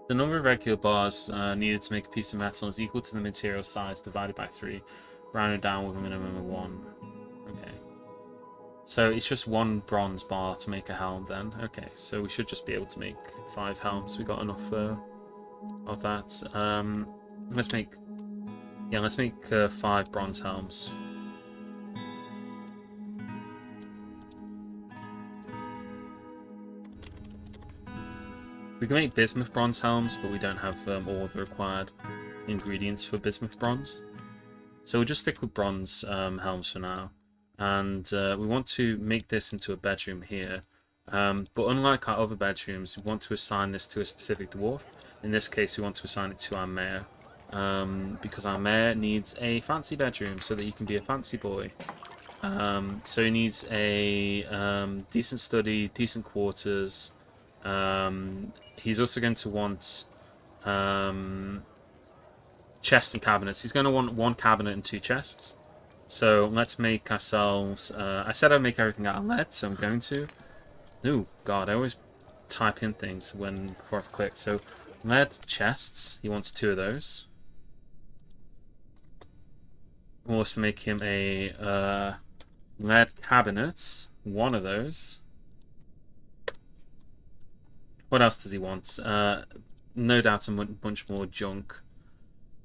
The number of regular bars needed to make a piece of metal is equal to the material size divided by 3, rounded down with a minimum of 1. Okay. So it's just 1 bronze bar to make a helm then. Okay, so we should just be able to make 5 helms. We got enough of that. Let's make 5 bronze helms. We can make bismuth bronze helms, but we don't have all the required ingredients for bismuth bronze. So we'll just stick with bronze helms for now. And we want to make this into a bedroom here. But unlike our other bedrooms, we want to assign this to a specific dwarf. In this case, we want to assign it to our mayor. Because our mayor needs a fancy bedroom so that he can be a fancy boy. So he needs a decent study, decent quarters. He's also going to want chests and cabinets. He's going to want 1 cabinet and 2 chests. So let's make ourselves... I said I'd make everything out of lead, so I'm going to. Oh, God, I always type in things before I've clicked. So lead chests, he wants 2 of those. We'll also make him a lead cabinet, 1 of those. What else does he want? No doubt a bunch more junk.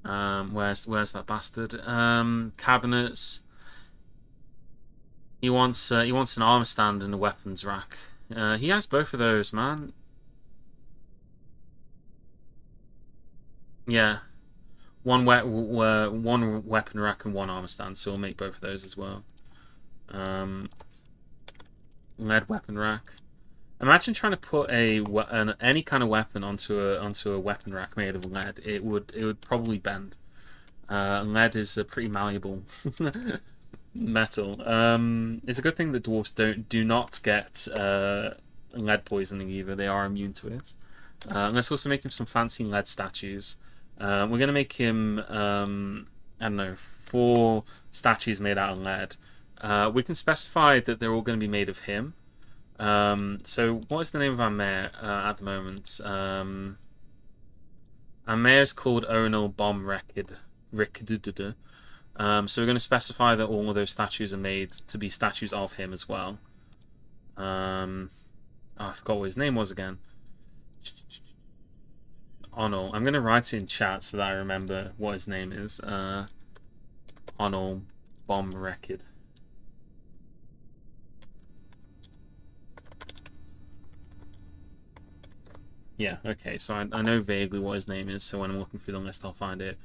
Where's that bastard? Cabinets. He wants an armor stand and a weapons rack. He has both of those, man. Yeah, one weapon rack and 1 armor stand. So we'll make both of those as well. Lead weapon rack. Imagine trying to put any kind of weapon onto a weapon rack made of lead. It would probably bend. Lead is a pretty malleable metal. It's a good thing that dwarves do not get lead poisoning either. They are immune to it. Let's also make him some fancy lead statues. We're gonna make him I don't know, 4 statues made out of lead. We can specify that they're all going to be made of him. So what is the name of our mayor at the moment? Our mayor is called Onal Bom Rekid. So we're going to specify that all of those statues are made to be statues of him as well. Oh, I forgot what his name was again. Onal. I'm going to write it in chat so that I remember what his name is. Onal Bom Rekid. Yeah, okay, so I know vaguely what his name is, so when I'm looking through the list, I'll find it.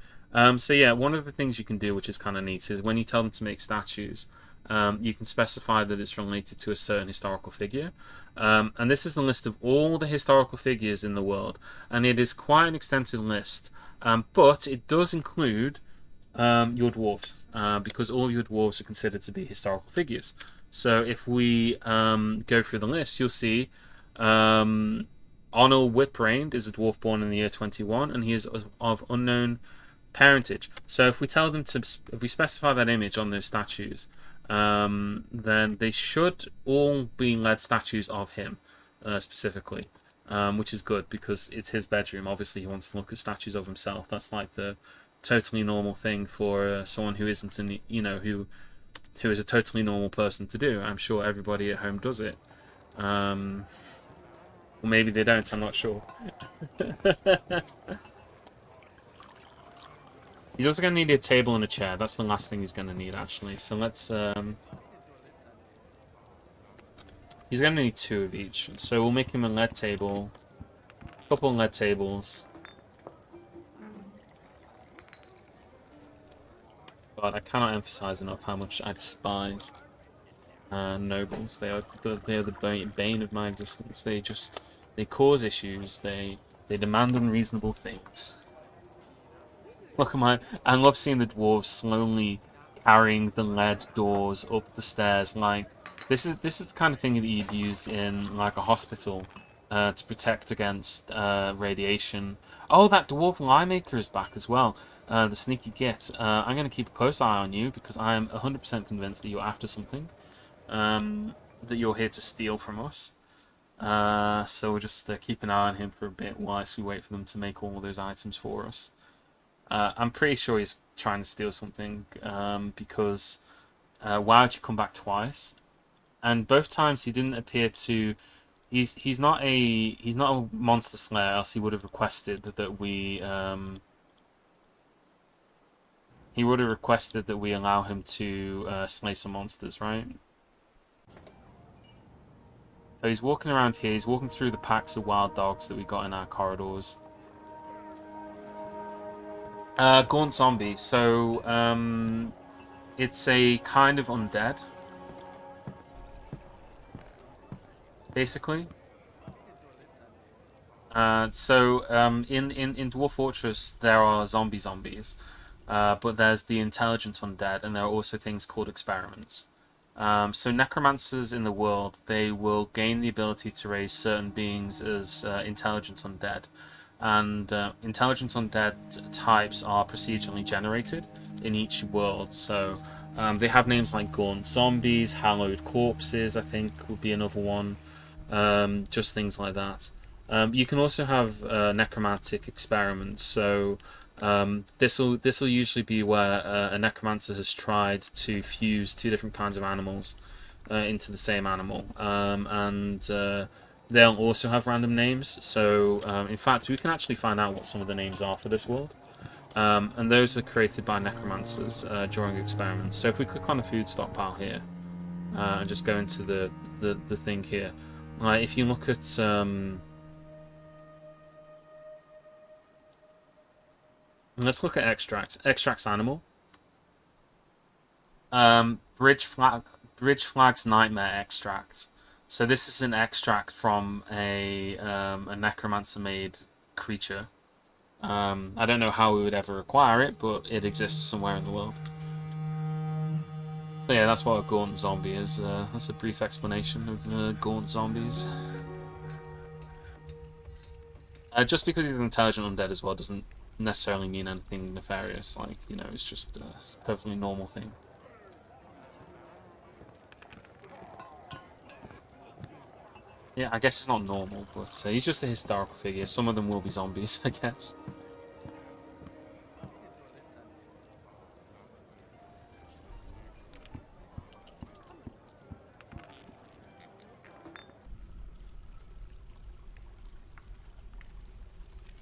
So yeah, one of the things you can do, which is kind of neat, is when you tell them to make statues, you can specify that it's related to a certain historical figure. And this is the list of all the historical figures in the world, and it is quite an extensive list, but it does include your dwarves, because all your dwarves are considered to be historical figures. So if we go through the list, you'll see... Onal Whiprained is a dwarf born in the year 21, and he is of unknown parentage. So if we tell them to, if we specify that image on those statues, then they should all be lead statues of him specifically, which is good because it's his bedroom. Obviously, he wants to look at statues of himself. That's like the totally normal thing for someone who isn't, who is a totally normal person to do. I'm sure everybody at home does it. Or maybe they don't, I'm not sure. He's also going to need a table and a chair. That's the last thing he's going to need, actually. So let's... He's going to need 2 of each. So we'll make him a lead table. A couple of lead tables. God, I cannot emphasize enough how much I despise nobles. They are the bane of my existence. They cause issues. They demand unreasonable things. Look at my... I love seeing the dwarves slowly carrying the lead doors up the stairs. Like, this is the kind of thing that you'd use in like a hospital to protect against radiation. Oh, that dwarf liemaker is back as well. The sneaky git. I'm going to keep a close eye on you because I am 100% convinced that you're after something. That you're here to steal from us. So we'll just keep an eye on him for a bit whilst we wait for them to make all those items for us. I'm pretty sure he's trying to steal something because why would you come back twice? And both times he didn't appear to. He's not a monster slayer, else he would have requested that we allow him to slay some monsters, right? So he's walking around here. He's walking through the packs of wild dogs that we got in our corridors. Gaunt zombie. So it's a kind of undead, basically. In Dwarf Fortress there are zombies, but there's the intelligent undead, and there are also things called experiments. So necromancers in the world, they will gain the ability to raise certain beings as intelligent undead. And intelligent undead types are procedurally generated in each world. So they have names like Gaunt Zombies, Hallowed Corpses, I think would be another one. Just things like that. You can also have necromantic experiments. So this'll usually be where a necromancer has tried to fuse 2 different kinds of animals into the same animal, and they'll also have random names. So in fact, we can actually find out what some of the names are for this world, and those are created by necromancers during experiments. So if we click on a food stockpile here and just go into the thing here, if you look at let's look at extracts animal. Bridge Flag's Nightmare extract. So this is an extract from a necromancer-made creature. I don't know how we would ever acquire it, but it exists somewhere in the world. So yeah, that's what a Gaunt Zombie is. That's a brief explanation of Gaunt Zombies. Just because he's an intelligent undead as well doesn't necessarily mean anything nefarious. Like, you know, it's just a perfectly normal thing. Yeah, I guess it's not normal, but he's just a historical figure. Some of them will be zombies, I guess.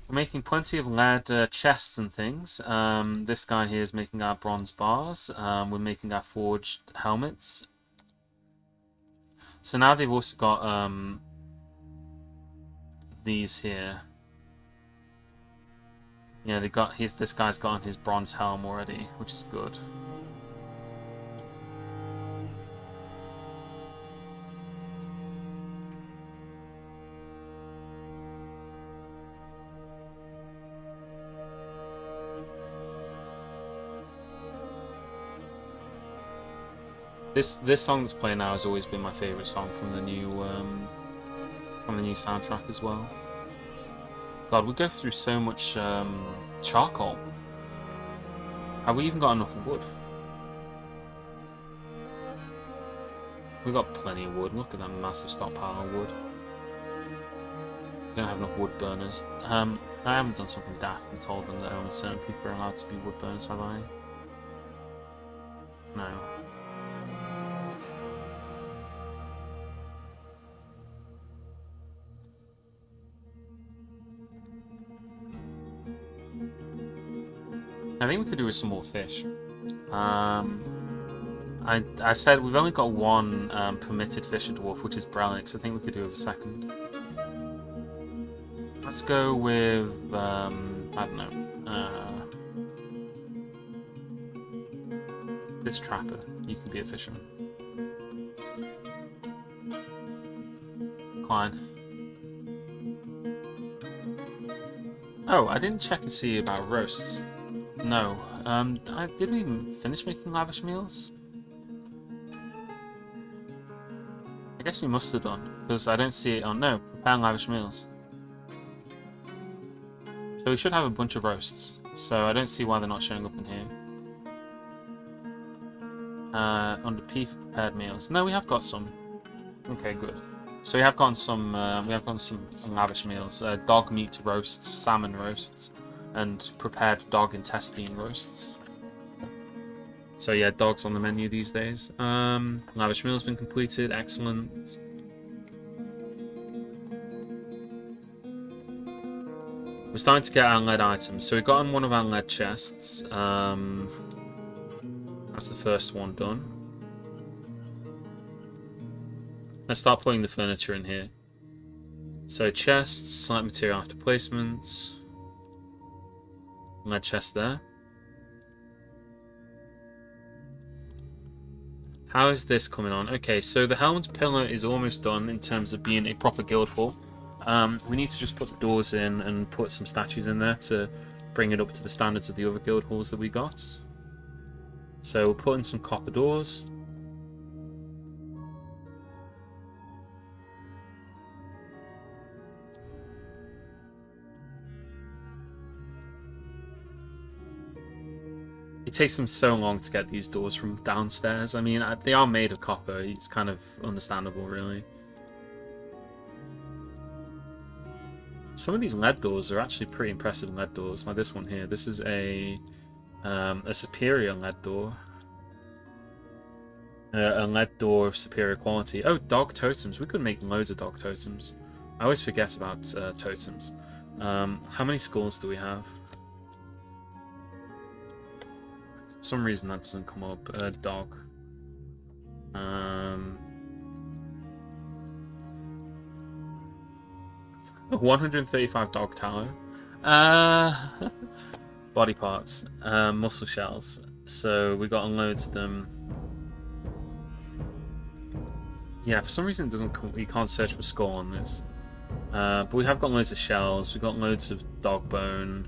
We're making plenty of lead chests and things. This guy here is making our bronze bars. We're making our forged helmets. So now they've also got these here. Yeah, they got this guy's got on his bronze helm already, which is good. This song that's playing now has always been my favourite song from the new soundtrack as well. God, we go through so much charcoal. Have we even got enough wood? We've got plenty of wood. Look at that massive stockpile of wood. We don't have enough wood burners. I haven't done something daft and told them that only certain people are allowed to be wood burners, have I? No. I think we could do with some more fish. I said we've only got one permitted fisher dwarf, which is Brelix. I think we could do with a second. Let's go with I don't know. This trapper. You can be a fisherman. Klein. Oh, I didn't check and see about roasts. No. Did we finish making lavish meals? I guess we must have done, because I don't see it on... No, prepare lavish meals. So we should have a bunch of roasts. So I don't see why they're not showing up in here. Under P for prepared meals. No, we have got some. Okay, good. So we have gotten some lavish meals. Dog meat roasts, salmon roasts, and prepared dog intestine roasts. So yeah, dogs on the menu these days. Lavish meal's been completed. Excellent. We're starting to get our lead items. So we've gotten one of our lead chests. That's the first one done. Let's start putting the furniture in here. So chests, select material after placement. Lead chest there. How is this coming on? Okay, so the Helm's Pillar is almost done in terms of being a proper guild hall. We need to just put the doors in and put some statues in there to bring it up to the standards of the other guild halls that we got. So we'll put in some copper doors. It takes them so long to get these doors from downstairs. I mean, they are made of copper. It's kind of understandable, really. Some of these lead doors are actually pretty impressive lead doors. Like this one here. This is a superior lead door. A lead door of superior quality. Oh, dog totems. We could make loads of dog totems. I always forget about totems. How many skulls do we have? For some reason that doesn't come up. Dog. 135 dog tallow. Body parts. Muscle shells. So we got loads of them. Yeah, for some reason it doesn't come, you can't search for skull on this. But we have got loads of shells. We've got loads of dog bone.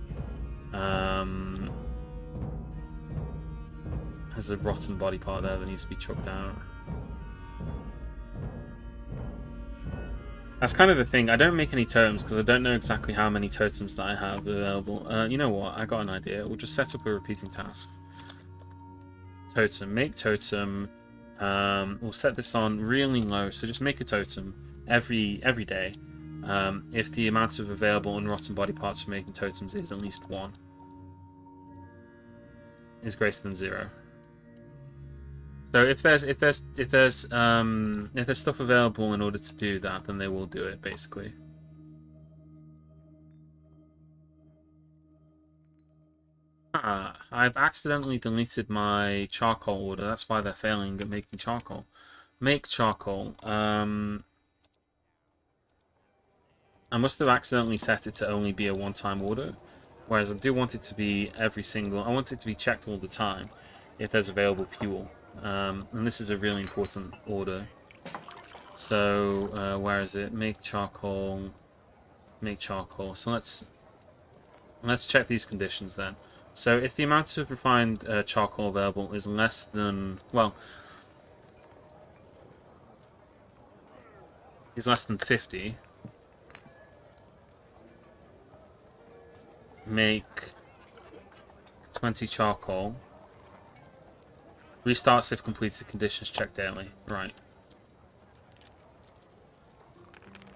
There's a rotten body part there that needs to be chucked out. That's kind of the thing. I don't make any totems because I don't know exactly how many totems that I have available. You know what? I got an idea. We'll just set up a repeating task. Totem. Make totem. We'll set this on really low. So just make a totem every day. If the amount of available unrotten body parts for making totems is at least 1. Is greater than 0. So if there's stuff available in order to do that, then they will do it basically. I've accidentally deleted my charcoal order. That's why they're failing at making charcoal. Make charcoal. I must have accidentally set it to only be a one-time order, whereas I do want it to be every single. I want it to be checked all the time if there's available fuel. And this is a really important order. So where is it? Make charcoal. Make charcoal. So let's check these conditions then. So if the amount of refined charcoal available is less than, well, is less than 50, make 20 charcoal. Restarts if completed conditions check daily. Right.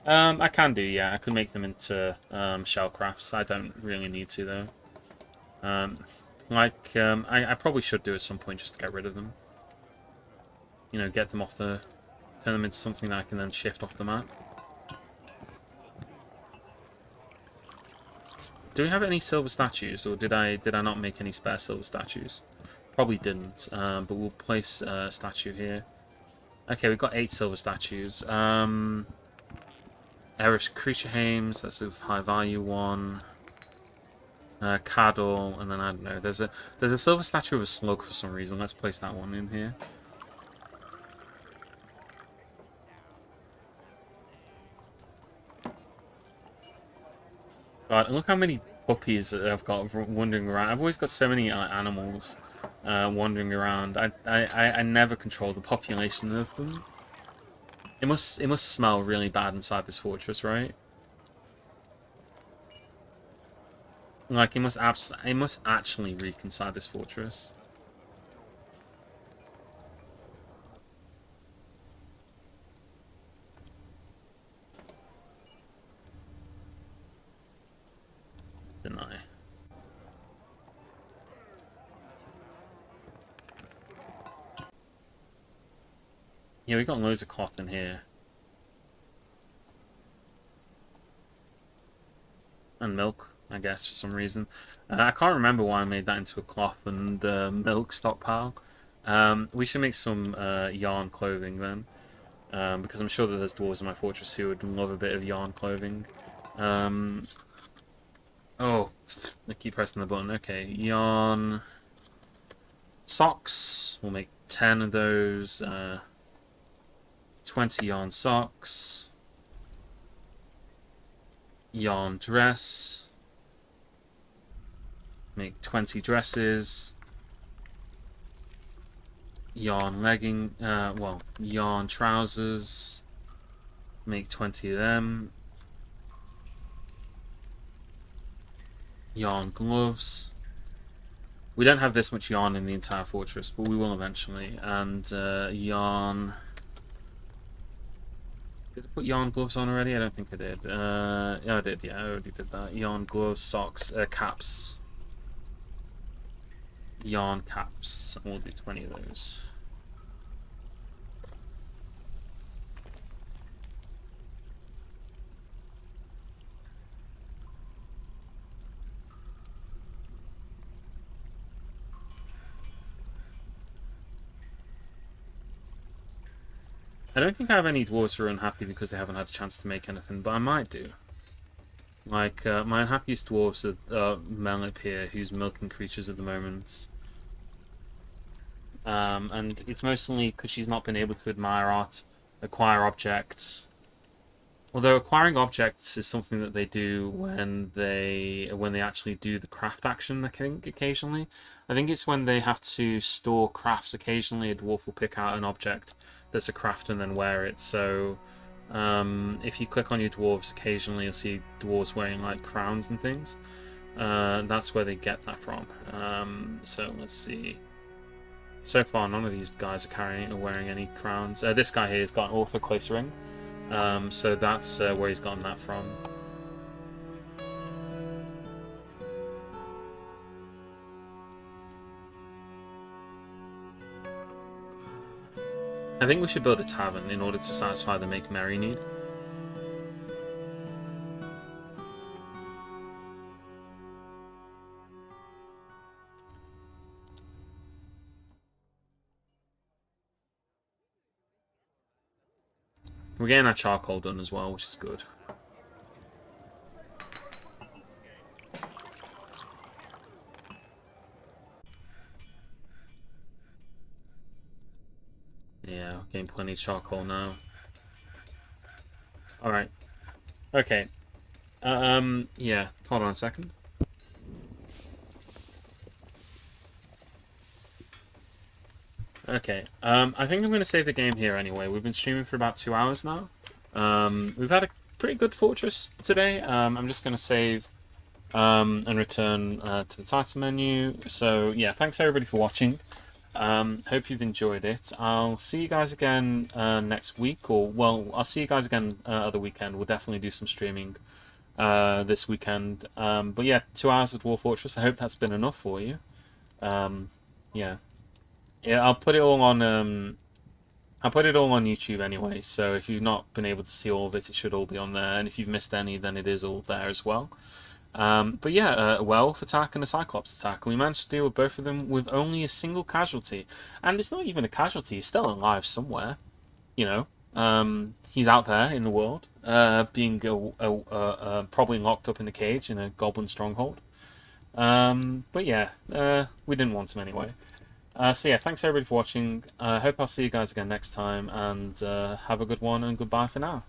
I can do, yeah. I can make them into shell crafts. I don't really need to, though. I probably should do at some point just to get rid of them. You know, get them off the... turn them into something that I can then shift off the map. Do we have any silver statues, or did I not make any spare silver statues? Probably didn't, but we'll place a statue here. Okay, we've got 8 silver statues. Erish Creature Hames, that's a high value one. Caddle, and then I don't know. There's a silver statue of a slug for some reason. Let's place that one in here. God, and look how many puppies I've got wandering around. I've always got so many animals wandering around. I never control the population of them. It must smell really bad inside this fortress, right? Like it must actually reek inside this fortress. Deny. Yeah, we got loads of cloth in here. And milk, I guess, for some reason. I can't remember why I made that into a cloth and milk stockpile. We should make some yarn clothing then. Because I'm sure that there's dwarves in my fortress who would love a bit of yarn clothing. Oh, I keep pressing the button. Okay, yarn. Socks. We'll make 10 of those. 20 yarn socks. Yarn dress. Make 20 dresses. Yarn legging. Well, yarn trousers. Make 20 of them. Yarn gloves. We don't have this much yarn in the entire fortress, but we will eventually. And yarn. Did I put yarn gloves on already? I don't think I did. Yeah, I did. Yeah, I already did that. Yarn gloves, socks, caps. Yarn caps. We'll do 20 of those. I don't think I have any dwarves who are unhappy because they haven't had a chance to make anything, but I might do. Like, my unhappiest dwarves are Melip here, who's milking creatures at the moment. And it's mostly because she's not been able to admire art, acquire objects. Although acquiring objects is something that they do when they actually do the craft action, I think, occasionally. I think it's when they have to store crafts occasionally, a dwarf will pick out an object that's a craft and then wear it. So if you click on your dwarves, occasionally you'll see dwarves wearing like crowns and things. That's where they get that from. So let's see. So far, none of these guys are wearing any crowns. This guy here has got an Orthoclase ring. So that's where he's gotten that from. I think we should build a tavern in order to satisfy the make merry need. We're getting our charcoal done as well, which is good. Yeah, we're getting plenty of charcoal now. Alright. Okay. Yeah, hold on a second. Okay, I think I'm going to save the game here anyway. We've been streaming for about 2 hours now. We've had a pretty good fortress today. I'm just going to save and return to the title menu. So, yeah, thanks everybody for watching. Hope you've enjoyed it. I'll see you guys again next week. Or, well, I'll see you guys again other weekend. We'll definitely do some streaming this weekend. But, yeah, 2 hours of Dwarf Fortress. I hope that's been enough for you. Yeah. Yeah, I'll put it all on YouTube anyway, so if you've not been able to see all of it, it should all be on there, and if you've missed any, then it is all there as well. But yeah, a werewolf attack and a cyclops attack. We managed to deal with both of them with only a single casualty. And it's not even a casualty, he's still alive somewhere. You know, he's out there in the world, being probably locked up in a cage in a goblin stronghold. But yeah, we didn't want him anyway. So yeah, thanks everybody for watching. I hope I'll see you guys again next time, and have a good one, and goodbye for now.